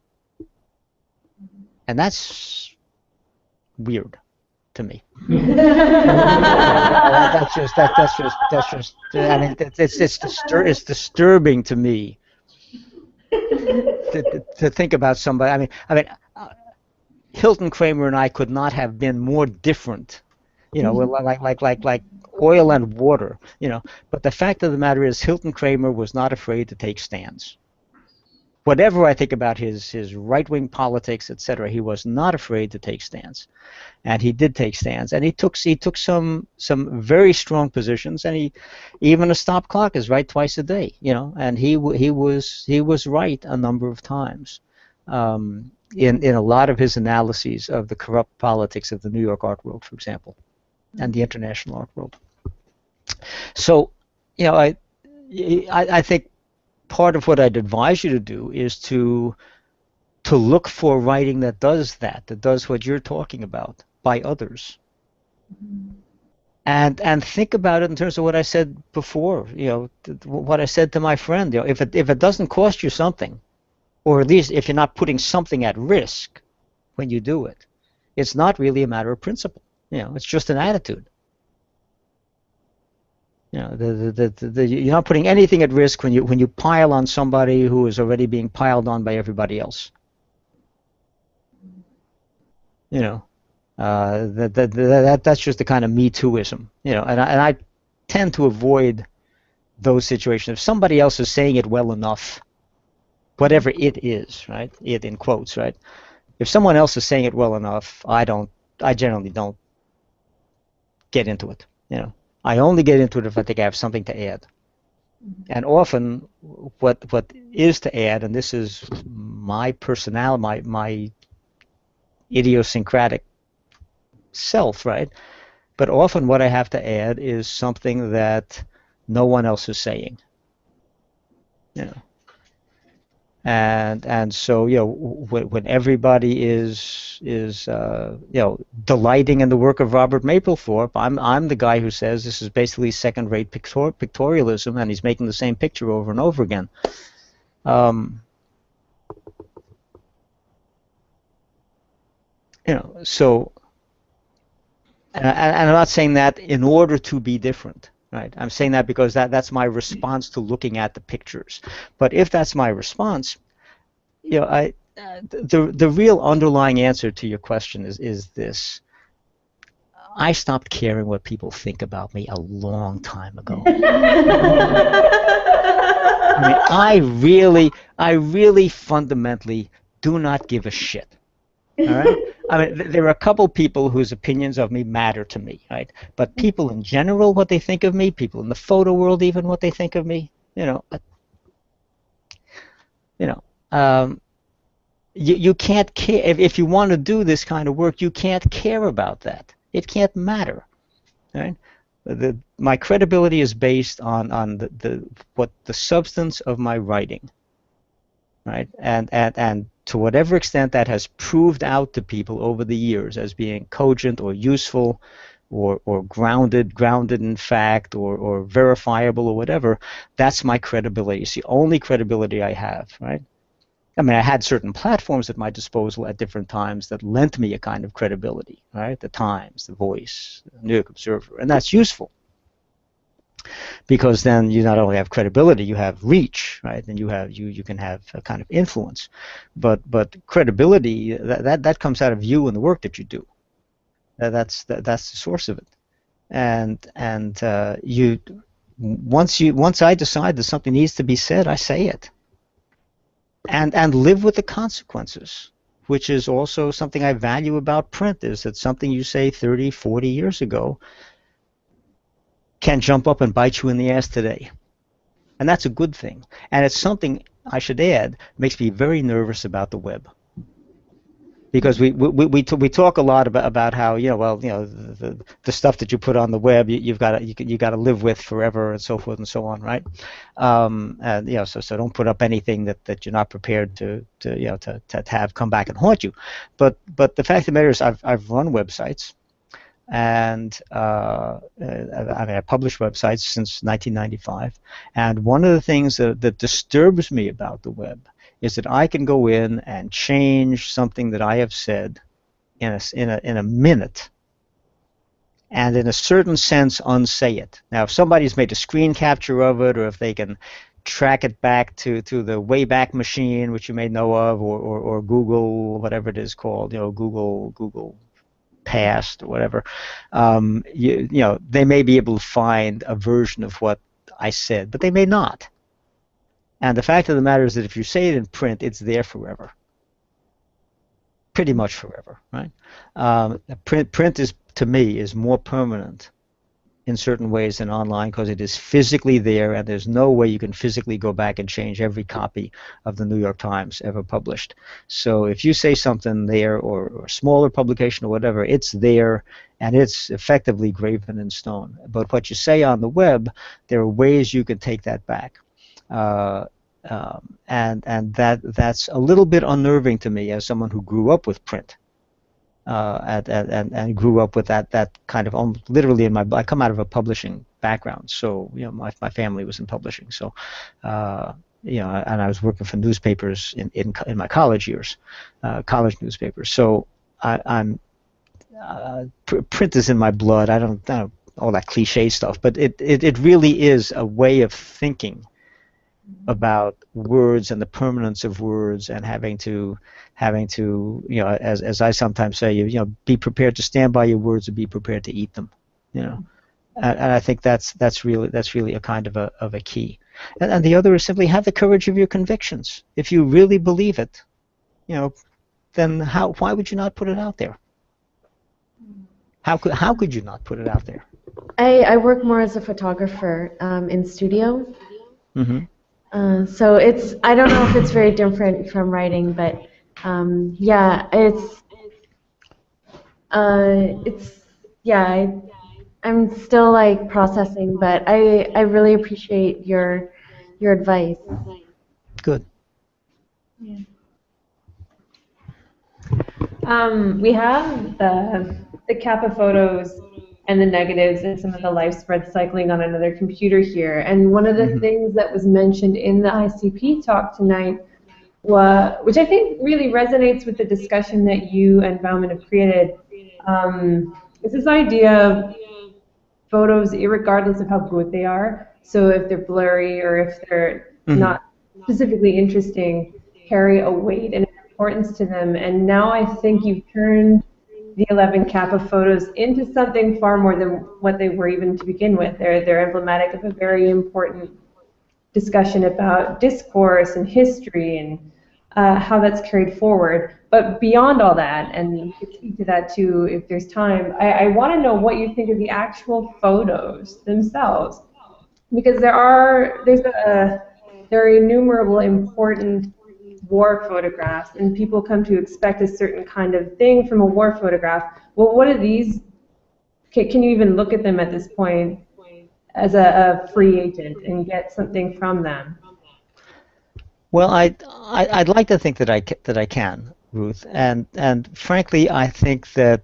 And that's weird to me. That's just. I mean, it's disturbing to me to think about somebody. I mean, Hilton Kramer and I could not have been more different. You know, like oil and water. You know, but the fact of the matter is, Hilton Kramer was not afraid to take stands. Whatever I think about his right-wing politics, etc., he was not afraid to take stands, and he did take stands, and he took some very strong positions, and even a stop clock is right twice a day, you know, and he was right a number of times in a lot of his analyses of the corrupt politics of the New York art world, for example, and the international art world. So, you know, I think part of what I'd advise you to do is to look for writing that does what you're talking about by others, and think about it in terms of what I said before. You know, what I said to my friend. You know, if it doesn't cost you something, or at least if you're not putting something at risk when you do it, it's not really a matter of principle. You know, it's just an attitude. You know, you're not putting anything at risk when you pile on somebody who is already being piled on by everybody else. You know, that's just the kind of Me Tooism. You know, and I tend to avoid those situations. If somebody else is saying it well enough, whatever it is, right? It in quotes, right? If someone else is saying it well enough, I generally don't get into it. I only get into it if I think I have something to add. And often, what is to add, and this is my personality, my idiosyncratic self, right? But often, what I have to add is something that no one else is saying. And so when everybody is delighting in the work of Robert Mapplethorpe, I'm the guy who says this is basically second-rate pictorialism, and he's making the same picture over and over again. So, and I'm not saying that in order to be different. Right. I'm saying that because that's my response to looking at the pictures. But if that's my response, the real underlying answer to your question is this: I stopped caring what people think about me a long time ago. I really fundamentally do not give a shit. All right. There are a couple people whose opinions of me matter to me, right? But people in general, what they think of me, people in the photo world, even what they think of me, you can't care. If you want to do this kind of work, you can't care about that. It can't matter, right? My credibility is based on the substance of my writing, right? And to whatever extent that has proved out to people over the years as being cogent or useful or grounded in fact or verifiable or whatever, that's my credibility. It's the only credibility I have, right? I had certain platforms at my disposal at different times that lent me a kind of credibility, right? The Times, the Voice, the New York Observer, and that's useful. Because then you not only have credibility, you have reach, right? And you can have a kind of influence, but credibility that comes out of you and the work that you do. That's the source of it. And once I decide that something needs to be said, I say it. And live with the consequences, which is also something I value about print. Is that something you say 30, 40 years ago can jump up and bite you in the ass today. And that's a good thing. And it's something, I should add, makes me very nervous about the web. Because we talk a lot about how the stuff that you put on the web you got to live with forever and so forth and so on, right? And so don't put up anything that you're not prepared to have come back and haunt you. But the fact of the matter is I've run websites. And I published websites since 1995, and one of the things that disturbs me about the web is that I can go in and change something that I have said in a minute, and in a certain sense unsay it. Now, if somebody's made a screen capture of it, or if they can track it back to the Wayback Machine, which you may know of, or Google, whatever it is called, Google Past or whatever, they may be able to find a version of what I said, but they may not. And the fact of the matter is that if you say it in print, it's there forever, pretty much forever, right? Print is, to me, is more permanent in certain ways than online because it is physically there, and there's no way you can physically go back and change every copy of the New York Times ever published. So if you say something there, or a smaller publication or whatever, it's there, and it's effectively graven in stone. But what you say on the web, there are ways you can take that back. And that's a little bit unnerving to me as someone who grew up with print. And grew up with that kind of literally I come out of a publishing background, so my family was in publishing, so and I was working for newspapers in my college years, college newspapers. So print is in my blood. I don't all that cliche stuff, but it really is a way of thinking about words and the permanence of words, and having to as I sometimes say, be prepared to stand by your words and be prepared to eat them, and I think that's really a kind of a key. And the other is simply have the courage of your convictions. If you really believe it, then why would you not put it out there? How could you not put it out there? I work more as a photographer in studio. Hmm. So I don't know if it's very different from writing, but yeah, it's, yeah, I'm still like processing, but I really appreciate your advice. Good. We have the Kappa photos and the negatives and some of the life spread cycling on another computer here. And one of the Hmm. things that was mentioned in the ICP talk tonight, which I think really resonates with the discussion that you and Bauman have created, is this idea of photos, irregardless of how good they are. So if they're blurry or if they're Hmm. not specifically interesting, carry a weight and importance to them. And now I think you've turned the 11 Kappa photos into something far more than what they were even to begin with. They're emblematic of a very important discussion about discourse and history and how that's carried forward. But beyond all that, and we could speak to that too if there's time, I want to know what you think of the actual photos themselves, because there are innumerable important war photographs, and people come to expect a certain kind of thing from a war photograph. Well, what are these? Can you even look at them at this point as a free agent and get something from them? Well, I'd like to think that I can, Ruth, and frankly, I think that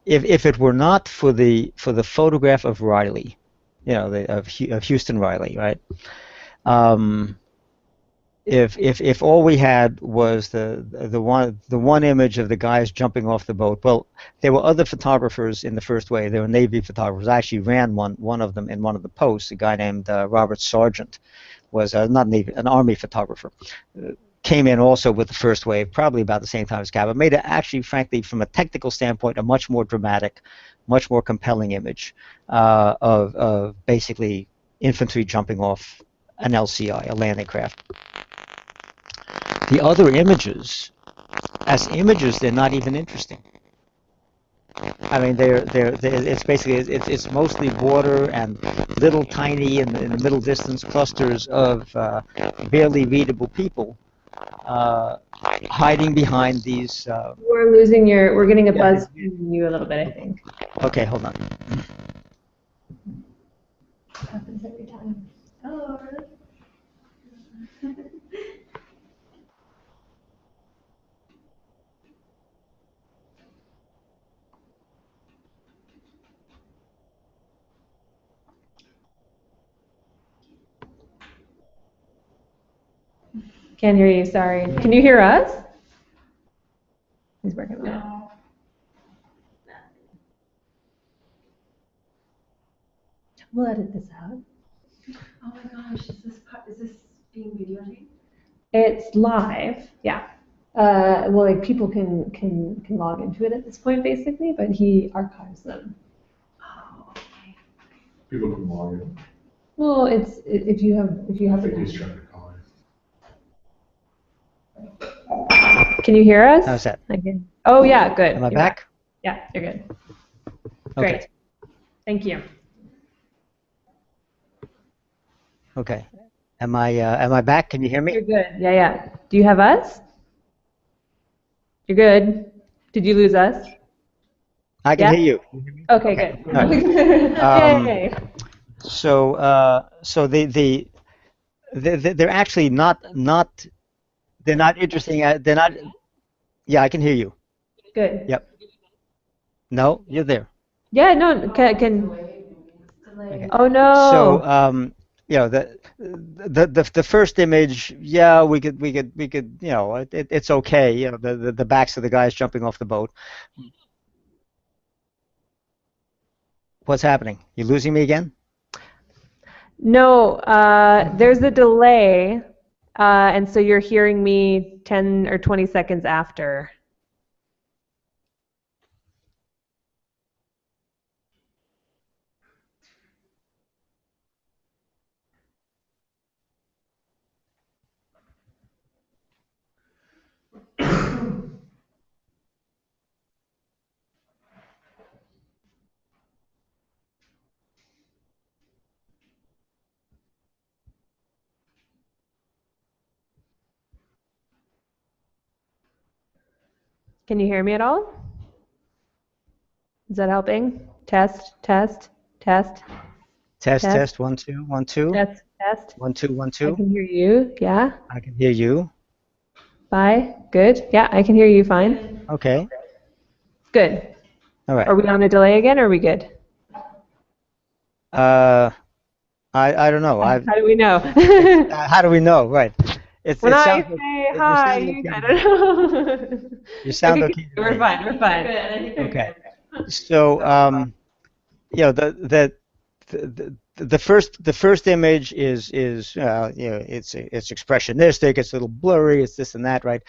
if it were not for the photograph of Riley, of Houston Riley, right? Um, if all we had was the one image of the guys jumping off the boat, well, there were other photographers in the first wave. There were Navy photographers. I actually ran one of them in one of the posts. A guy named Robert Sargent was not Navy, an Army photographer. Came in also with the first wave, probably about the same time as Kappa. Made it actually, frankly, from a technical standpoint, a much more dramatic, much more compelling image of basically infantry jumping off an LCI, a landing craft. The other images, as images, they're not even interesting. I mean, it's basically it's mostly water and little tiny in the middle distance clusters of barely readable people hiding behind these. We're getting a Yeah. buzz from you a little bit, I think. Okay, hold on. Happens every time. Oh, really? Can't hear you, sorry. Can you hear us? He's working on it. We'll edit this out. Oh my gosh, is this being videotaped? It's live, yeah. Well, like people can log into it at this point, basically, but he archives them. Oh, okay. People can log in. Well, if you I have think the he's trying to call Can you hear us? How's that? I can. Oh yeah, good. Am I You're back? Yeah, you're good. Okay. Great. Thank you. Okay. Am I back? Can you hear You're me? good. Yeah, yeah. Do you have us? You're good. Did you lose us? I can Yeah? hear you. Okay, Okay. good. All right. Yay. So they're actually not they're not interesting. They're not. Yeah, I can hear you. Good. Yep. No, you're there. Yeah, no, can Okay. Oh So no. the first image, yeah, we could it's okay. The backs of the guys jumping off the boat. What's happening? You losing me again? No, there's a delay, and so you're hearing me 10 or 20 seconds after. Can you hear me at all? Is that helping? Test, test, test, Test, test, test, 1 2 1 2 test, test. 1 2 1 I 2. can hear you. Yeah. I can hear you. Bye. Good. Yeah, I can hear you fine. Okay. Good. All right. Are we on a delay again, or are we good? Uh, I don't know. How do we know? How do we know? Right. When It I sounds like say you hi, sound okay I to me. don't know. You sound Okay, okay to we're me. fine. We're fine. Okay. So the first image is it's expressionistic. It's a little blurry. It's this and that, right?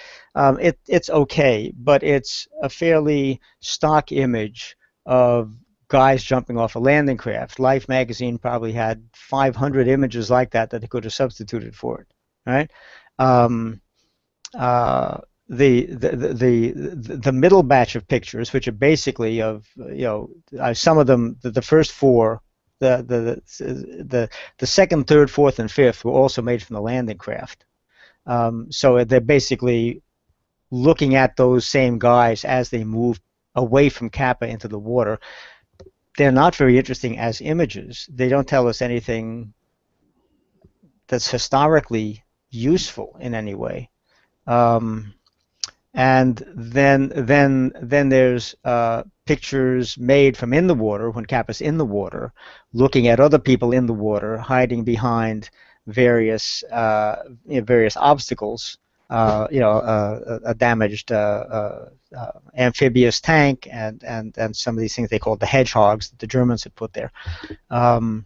It's okay, but it's a fairly stock image of guys jumping off a landing craft. Life magazine probably had 500 images like that they could have substituted for it, right? Um, uh, the middle batch of pictures, which are basically of some of them, the first four, the second, third, fourth, and fifth were also made from the landing craft. So they're basically looking at those same guys as they move away from Kappa into the water. They're not very interesting as images. They don't tell us anything that's historically useful in any way. And then there's pictures made from in the water when Kappa's in the water, looking at other people in the water, hiding behind various obstacles. A damaged amphibious tank and some of these things they called the hedgehogs that the Germans had put there. Um,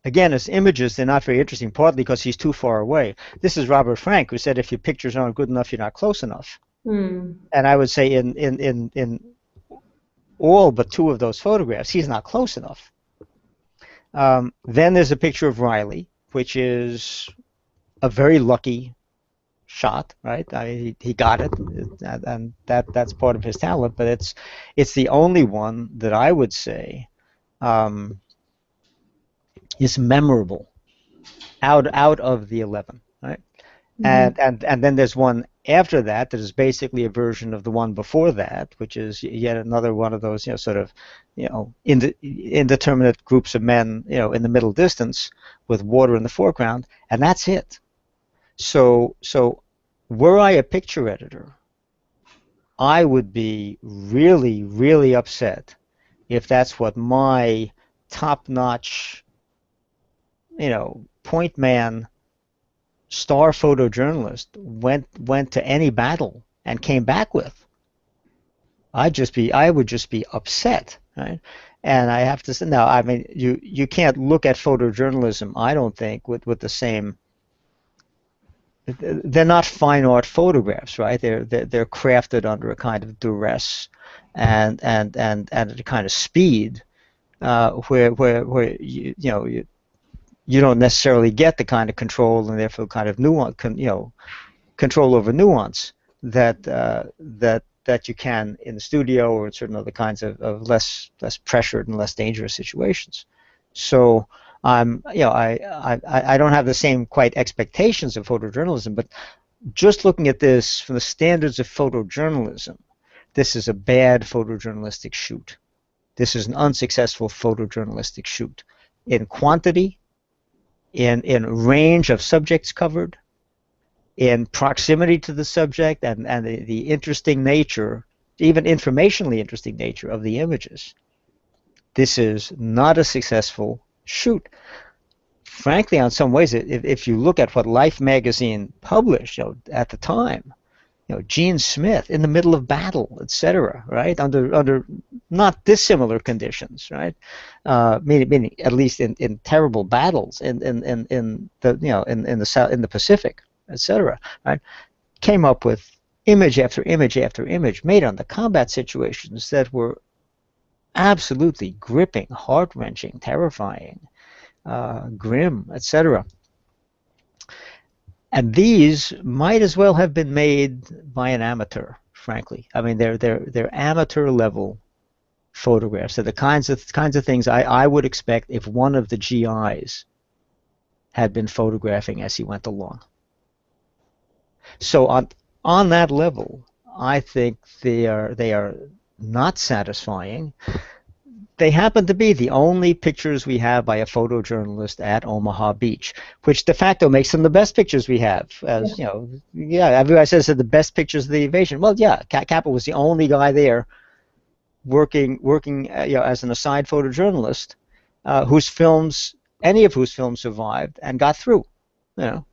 Again, as images, they're not very interesting, partly because he's too far away. This is Robert Frank, who said if your pictures aren't good enough, you're not close enough. And I would say in all but two of those photographs, he's not close enough. Then there's a picture of Riley, which is a very lucky shot, right? He got it, and that's part of his talent. But it's the only one that I would say is memorable out of the 11, right? And then there's one after that that is basically a version of the one before that, which is yet another one of those sort of indeterminate groups of men in the middle distance with water in the foreground, and that's it. So were I a picture editor, I would be really, really upset if that's what my top-notch point man star photojournalist went to any battle and came back with. I would just be upset, right? And I have to say, now, I mean, you can't look at photojournalism, I don't think, with the same. They're not fine art photographs, right? They're crafted under a kind of duress and a kind of speed where you don't necessarily get the kind of control and therefore kind of nuance, control over nuance that you can in the studio or in certain other kinds of less pressured and less dangerous situations. So I don't have the same quite expectations of photojournalism, but just looking at this from the standards of photojournalism, this is a bad photojournalistic shoot. This is an unsuccessful photojournalistic shoot in quantity, in range of subjects covered, in proximity to the subject, and the interesting nature, even informationally interesting nature of the images. This is not a successful shoot. Frankly, in some ways, if you look at what Life magazine published at the time, Gene Smith in the middle of battle, etc., right, under not dissimilar conditions, right, meaning at least in terrible battles in the Pacific, etc., right, came up with image after image after image made on the combat situations that were absolutely gripping, heart-wrenching, terrifying, grim, etc. And these might as well have been made by an amateur, frankly. I mean, they're amateur level photographs. They're the kinds of things I would expect if one of the GIs had been photographing as he went along. So on that level, I think they are not satisfying. They happen to be the only pictures we have by a photojournalist at Omaha Beach, which de facto makes them the best pictures we have. Yeah. As you know, yeah, everybody says they're the best pictures of the invasion. Well, yeah, Kappa was the only guy there working as an aside photojournalist, whose films, any of whose films survived and got through. You know,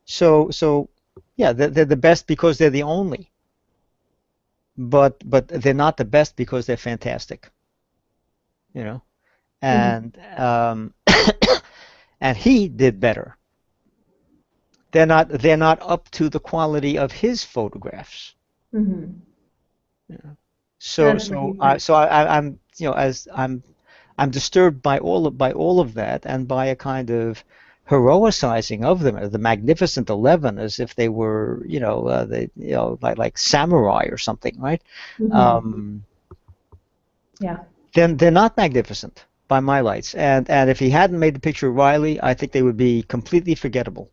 so yeah, they're the best because they're the only. But they're not the best because they're fantastic. You know, Mm-hmm. and and he did better. They're not up to the quality of his photographs. Mm-hmm. Yeah. So That's what so he I said. so I, I'm as I'm disturbed by all of that and by a kind of heroicizing of them, the Magnificent 11, as if they were like samurai or something, right? Mm-hmm. Um, Yeah. then they're not magnificent by my lights, and if he hadn't made the picture of Riley, I think they would be completely forgettable.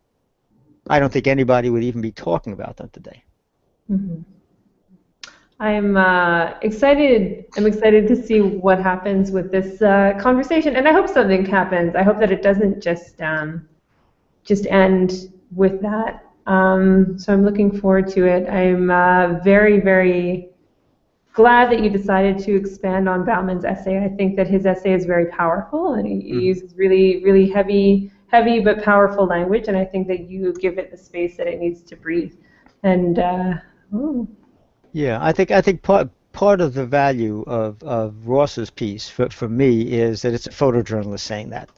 I don't think anybody would even be talking about them today. Mm-hmm. I'm excited. I'm excited to see what happens with this conversation, and I hope something happens. I hope that it doesn't just end with that. So I'm looking forward to it. I'm very, very glad that you decided to expand on Bauman's essay. I think that his essay is very powerful, and he Hmm. uses really, really heavy but powerful language. And I think that you give it the space that it needs to breathe. And oh, Yeah, I think part of the value of Ross's piece for me is that it's a photojournalist saying that,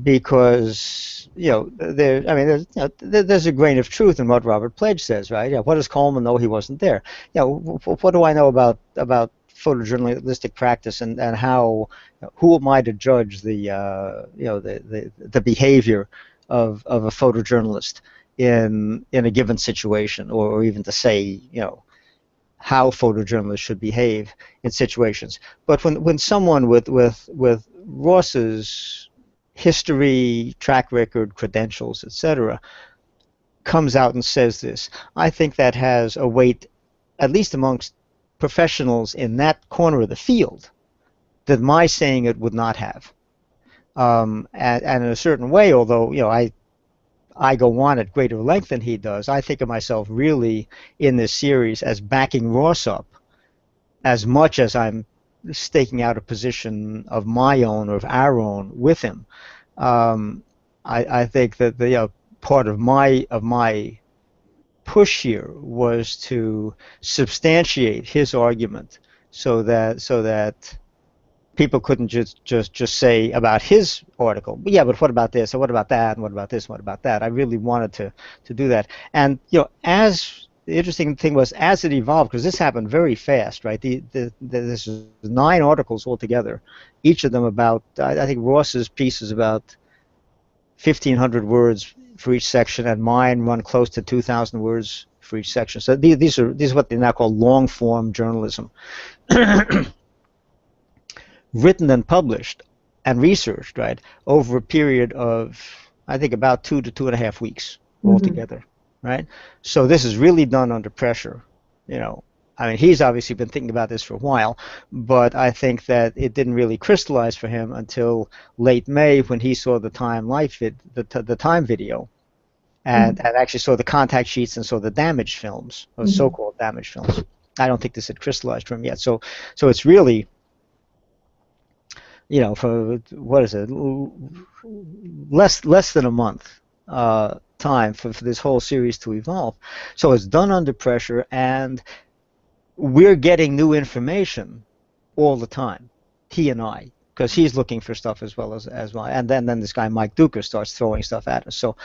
because there's a grain of truth in what Robert Pledge says, right? Yeah, what does Coleman know he wasn't there? What do I know about photojournalistic practice, and how, who am I to judge the behavior of a photojournalist in a given situation, or even to say, how photojournalists should behave in situations. But when someone with Ross's history, track record, credentials, etc., comes out and says this, I think that has a weight, at least amongst professionals in that corner of the field, that my saying it would not have. And in a certain way, although I go on at greater length than he does, I think of myself really in this series as backing Ross up as much as I'm staking out a position of my own or of our own with him. Um, I think that the part of my push here was to substantiate his argument, so that people couldn't just say about his article, yeah, but what about this, and what about that, and what about this, and what about that. I really wanted to do that. And as the interesting thing was, as it evolved, because this happened very fast, right? This is 9 articles altogether, each of them about, I think Ross's piece is about 1,500 words for each section, and mine run close to 2,000 words for each section. So these are what they now call long form journalism. Written and published and researched, right, over a period of, I think, about 2 to 2.5 weeks mm-hmm. altogether, right? So this is really done under pressure, you know. I mean, he's obviously been thinking about this for a while, but I think that it didn't really crystallize for him until late May, when he saw the the Time video, Mm-hmm. and actually saw the contact sheets and saw the damage films, or Mm-hmm. so-called damage films. I don't think this had crystallized for him yet. So it's really, for what is it, less than a month time for this whole series to evolve. So it's done under pressure, and we're getting new information all the time, he and I, because he's looking for stuff as well. And then this guy Mike Duker starts throwing stuff at us. So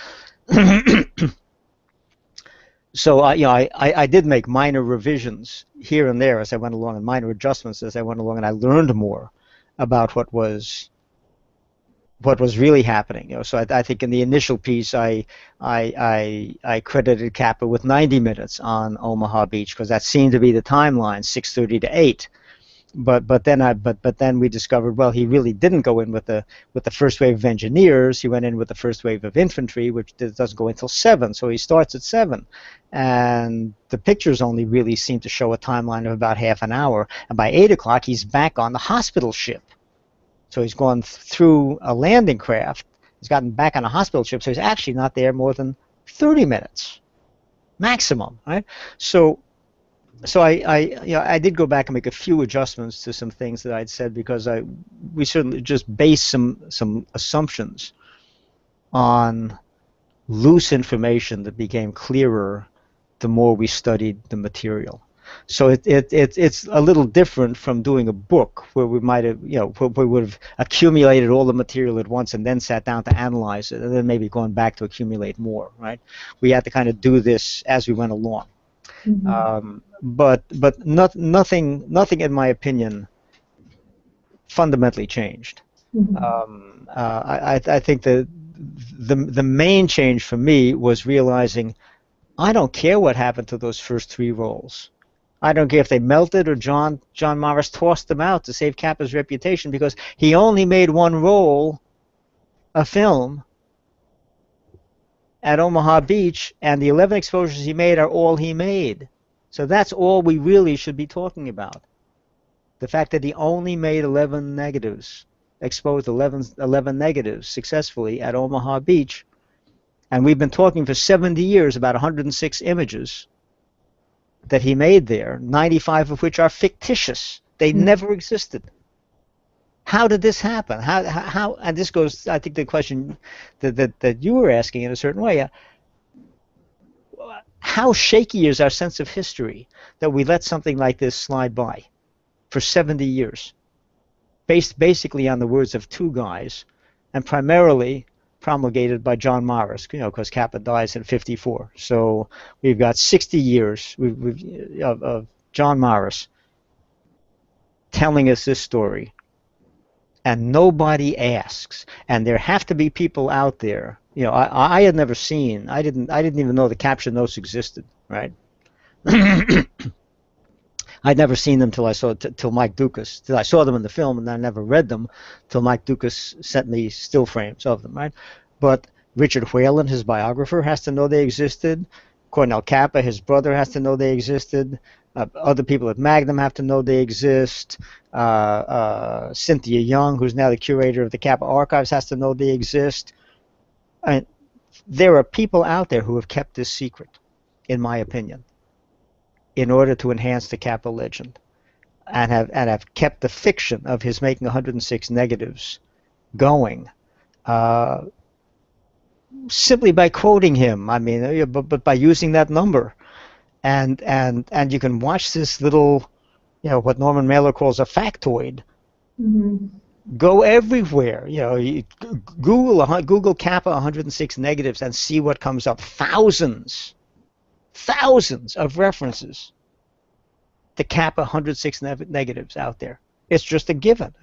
so I did make minor revisions here and there as I went along, and minor adjustments as I went along, and I learned more about what was really happening. So I think in the initial piece, I credited Kappa with 90 minutes on Omaha Beach, because that seemed to be the timeline, 6:30 to 8. but then we discovered, well, he really didn't go in with the first wave of engineers. He went in with the first wave of infantry, which doesn't go until 7. So he starts at 7, and the pictures only really seem to show a timeline of about half an hour. And by 8 o'clock, he's back on the hospital ship. So he's gone through a landing craft. He's gotten back on a hospital ship. So he's actually not there more than 30 minutes maximum, right? So I did go back and make a few adjustments to some things that I'd said, because we certainly just based some assumptions on loose information that became clearer the more we studied the material. So it's a little different from doing a book where we might have, where we would have accumulated all the material at once and then sat down to analyze it, and then maybe going back to accumulate more, right? We had to kind of do this as we went along. Mm-hmm. But nothing in my opinion fundamentally changed. Mm-hmm. I think the main change for me was realizing I don't care what happened to those first 3 rolls. I don't care if they melted or John Morris tossed them out to save Kappa's reputation, because he only made 1 roll of film at Omaha Beach, and the 11 exposures he made are all he made. So that's all we really should be talking about. The fact that he only made 11 negatives, exposed 11 negatives successfully at Omaha Beach. And we've been talking for 70 years about 106 images that he made there, 95 of which are fictitious. They never existed. How did this happen? How? And this goes, I think, the question that you were asking in a certain way. How shaky is our sense of history that we let something like this slide by for 70 years, based basically on the words of 2 guys, and primarily promulgated by John Morris, because Kappa dies in 54. So we've got 60 years of John Morris telling us this story, and nobody asks. And there have to be people out there. I had never seen. I didn't even know the caption notes existed. Right. I'd never seen them till Mike Dukas. Till I saw them in the film, and I never read them till Mike Dukas sent me still frames of them. Right. But Richard Whalen, his biographer, has to know they existed. Cornell Kappa, his brother, has to know they existed. Other people at Magnum have to know they exist. Cynthia Young, who's now the curator of the Kappa Archives, has to know they exist. And there are people out there who have kept this secret, in my opinion, in order to enhance the Kappa legend, and have kept the fiction of his making 106 negatives going, simply by quoting him. I mean, but by using that number, and you can watch this little, what Norman Mailer calls a factoid. Mm-hmm. Go everywhere. You Google Kappa 106 negatives and see what comes up. Thousands of references to Kappa 106 negatives out there. It's just a given.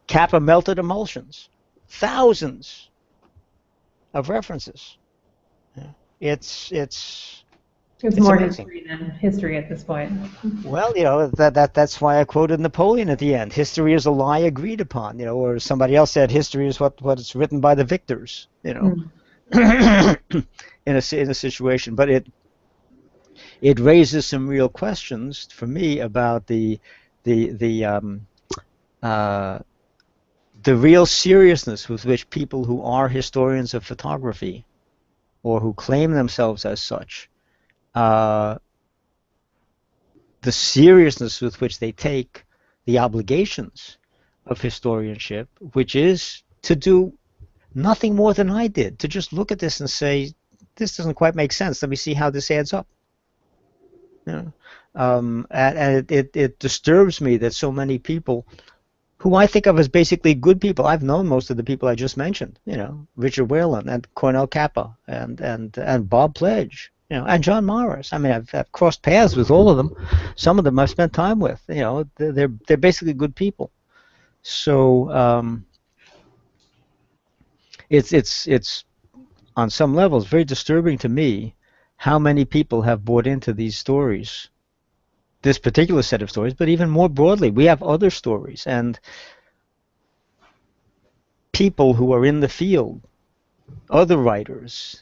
Kappa melted emulsions. Thousands of references. It's more amazing. history than history at this point. Well, that's why I quoted Napoleon at the end. History is a lie agreed upon, or somebody else said history is what is written by the victors, in a situation. But it raises some real questions for me about the real seriousness with which people who are historians of photography, or who claim themselves as such, the seriousness with which they take the obligations of historianship, which is to do nothing more than I did, to just look at this and say, this doesn't quite make sense. Let me see how this adds up. And it disturbs me that so many people, who I think of as basically good people — I've known most of the people I just mentioned, Richard Whalen and Cornell Kappa and Bob Pledge, and John Morris. I mean, I've crossed paths with all of them. Some of them I've spent time with. They're basically good people. So it's on some levels very disturbing to me how many people have bought into these stories this particular set of stories, but even more broadly, we have other stories, and people who are in the field, other writers,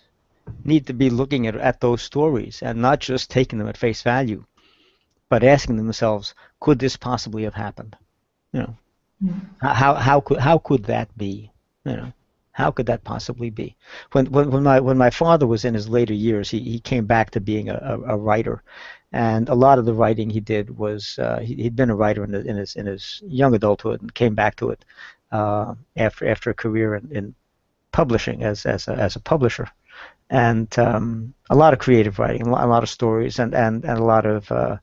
need to be looking at those stories and not just taking them at face value, but asking themselves, could this possibly have happened? You know, how could that be? You know, how could that possibly be? When my father was in his later years, he came back to being a writer, and a lot of the writing he did was he'd been a writer in his young adulthood and came back to it after a career in publishing as a publisher, and a lot of creative writing, a lot of stories, and a lot of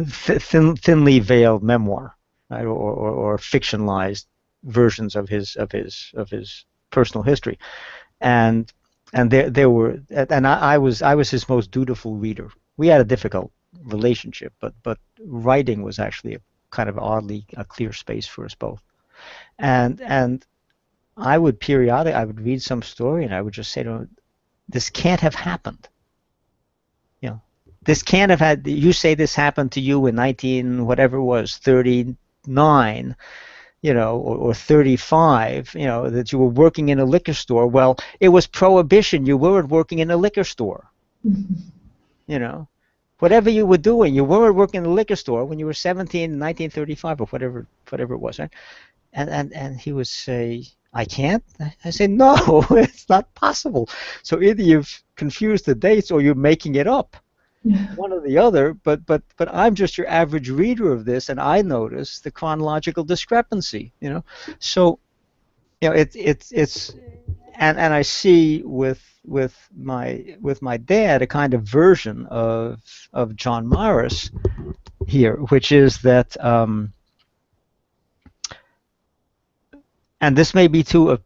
thinly veiled memoir, right, or fictionalized versions of his personal history, and there were, and I was his most dutiful reader. We had a difficult relationship, but writing was actually a kind of oddly a clear space for us both, and I would read some story and I would just say to him, this can't have happened. You know, this can't have had. You say this happened to you in 19 whatever it was 39, you know, or 35. You know, that you were working in a liquor store. Well, it was prohibition. You weren't working in a liquor store. You know, whatever you were doing, you weren't working in a liquor store when you were 17 in 1935 or whatever it was, right? And he would say, I can't. I say, no, it's not possible. So either you've confused the dates or you're making it up, one or the other. But I'm just your average reader of this, and I notice the chronological discrepancy. You know, so you know it's and I see with my dad a kind of version of John Morris here, which is that. And this may be true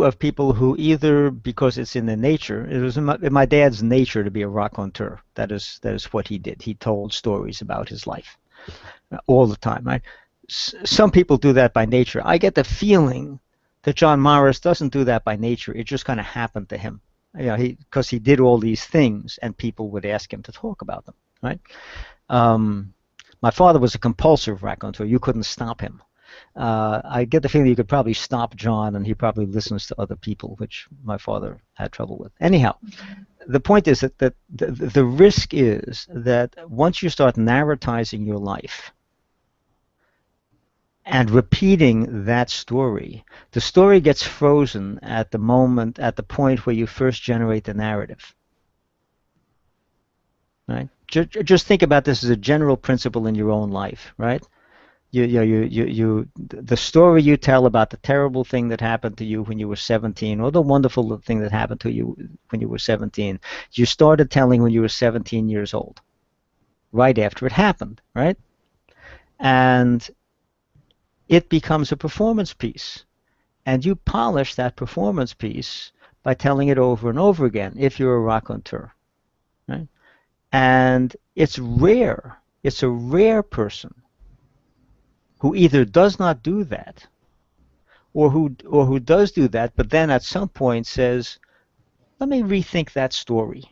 of people who either, because it's in their nature, it was in my dad's nature to be a raconteur. That is what he did. He told stories about his life all the time. Right? Some people do that by nature. I get the feeling that John Morris doesn't do that by nature. It just kind of happened to him. You know, because he did all these things, and people would ask him to talk about them. Right? My father was a compulsive raconteur. You couldn't stop him. I get the feeling you could probably stop John, and he probably listens to other people, which my father had trouble with. Anyhow, the point is that the risk is that once you start narratizing your life and repeating that story, the story gets frozen at the point where you first generate the narrative. Right? Just think about this as a general principle in your own life, right? The story you tell about the terrible thing that happened to you when you were 17, or the wonderful thing that happened to you when you were 17, you started telling when you were 17 years old, right after it happened, right? And it becomes a performance piece, and you polish that performance piece by telling it over and over again if you're a raconteur, right? And it's rare. It's a rare person who either does not do that, or who does do that, but then at some point says, let me rethink that story.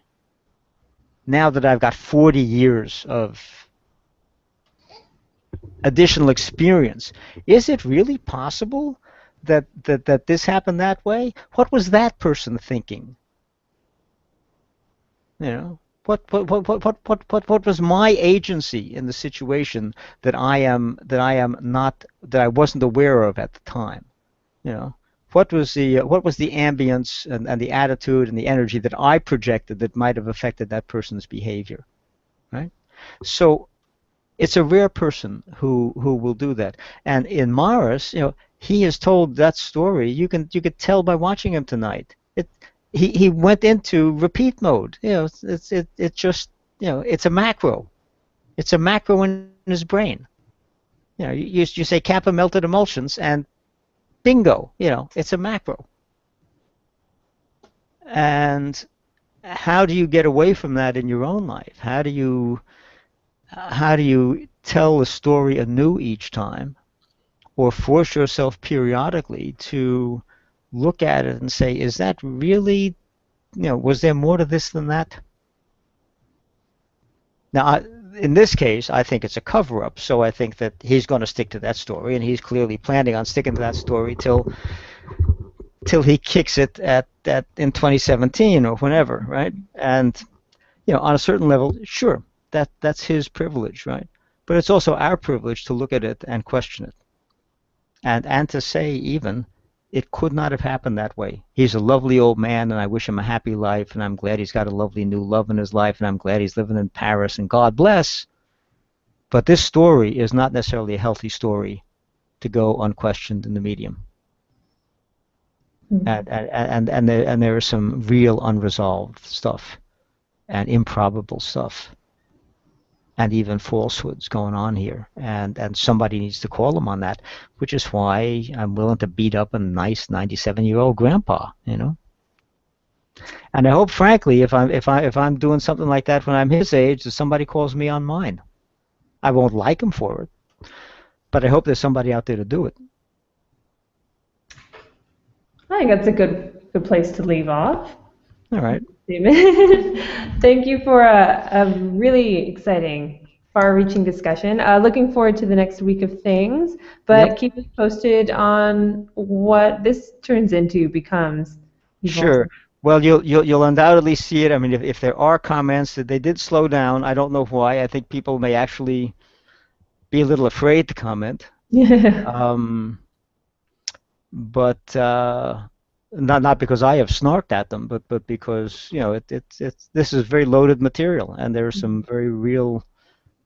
Now that I've got 40 years of additional experience, is it really possible that this happened that way? What was that person thinking? You know, what was my agency in the situation that I wasn't aware of at the time? You know, what was the ambience and the attitude and the energy that I projected that might have affected that person's behavior, right? So it's a rare person who will do that. And in Morris, you know, he has told that story. You could tell by watching him tonight. He went into repeat mode. You know, it just, you know, it's a macro. It's a macro in his brain. You know, you say Kappa melted emulsions, and bingo, you know, it's a macro. And how do you get away from that in your own life? How do you tell a story anew each time, or force yourself periodically to look at it and say, is that really, you know, was there more to this than that? Now, in this case, I think it's a cover-up. So I think that he's going to stick to that story, and he's clearly planning on sticking to that story till he kicks it at in 2017 or whenever, right? And on a certain level, sure, that's his privilege, right? But it's also our privilege to look at it and question it, and to say even it could not have happened that way. He's a lovely old man, and I wish him a happy life, and I'm glad he's got a lovely new love in his life, and I'm glad he's living in Paris, and God bless. But this story is not necessarily a healthy story to go unquestioned in the medium. And there is some real unresolved stuff and improbable stuff and even falsehoods going on here, and somebody needs to call him on that, which is why I'm willing to beat up a nice 97-year-old grandpa, And I hope, frankly, if I'm doing something like that when I'm his age, that somebody calls me on mine. I won't like him for it, but I hope there's somebody out there to do it. I think that's a good place to leave off. All right. Thank you for a really exciting, far-reaching discussion. Looking forward to the next week of things, but Yep. keep us posted on what this turns into, becomes. Sure. Well, you'll undoubtedly see it. I mean, if there are comments that they did slow down, I don't know why. I think people may actually be a little afraid to comment. But not because I have snarked at them, but because it's this is very loaded material, and there are some very real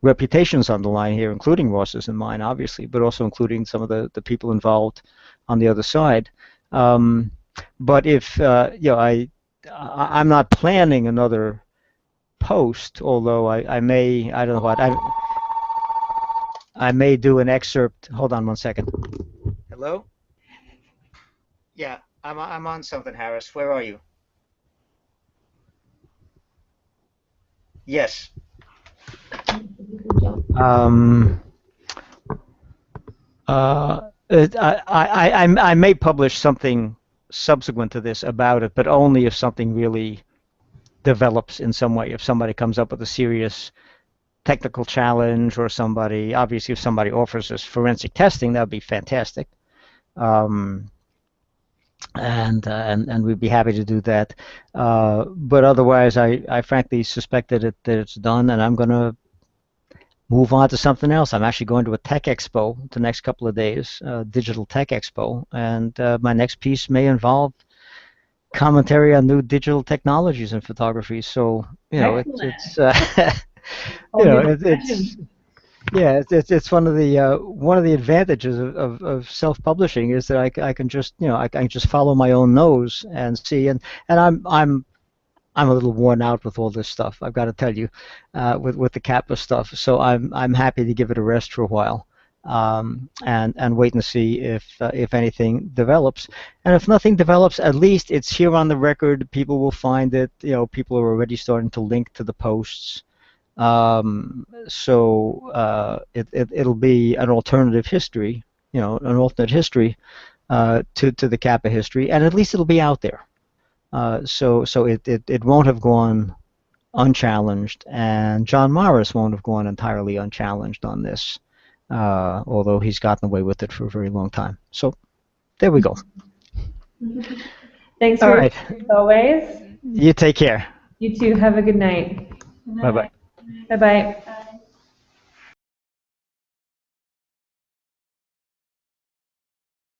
reputations on the line here, including Ross's and mine, obviously, but also including some of the people involved on the other side. But if I'm not planning another post, although I may, I don't know what, I may do an excerpt. Hold on one second. Hello? Yeah, I'm on something, Harris. Where are you? Yes. I may publish something subsequent to this about it, but only if something really develops in some way. If somebody comes up with a serious technical challenge, or obviously if somebody offers us forensic testing, that would be fantastic. And we'd be happy to do that. But otherwise, I frankly suspect that it's done, and I'm going to move on to something else. I'm actually going to a tech expo the next couple of days, digital tech expo, and my next piece may involve commentary on new digital technologies in photography. So it's it's one of the advantages of self-publishing is that I can just I can just follow my own nose and see, and I'm a little worn out with all this stuff, I've got to tell you, with the Kappa stuff. So I'm happy to give it a rest for a while, and wait and see if anything develops. And if nothing develops, at least it's here on the record. People will find it. People are already starting to link to the posts. So it'll be an alternative history, an alternate history to the Kappa history, and at least it'll be out there. So it won't have gone unchallenged, and John Morris won't have gone entirely unchallenged on this, although he's gotten away with it for a very long time. So there we go. Thanks All for right. as always. You take care. You too. Have a good night. Bye-bye. Bye-bye.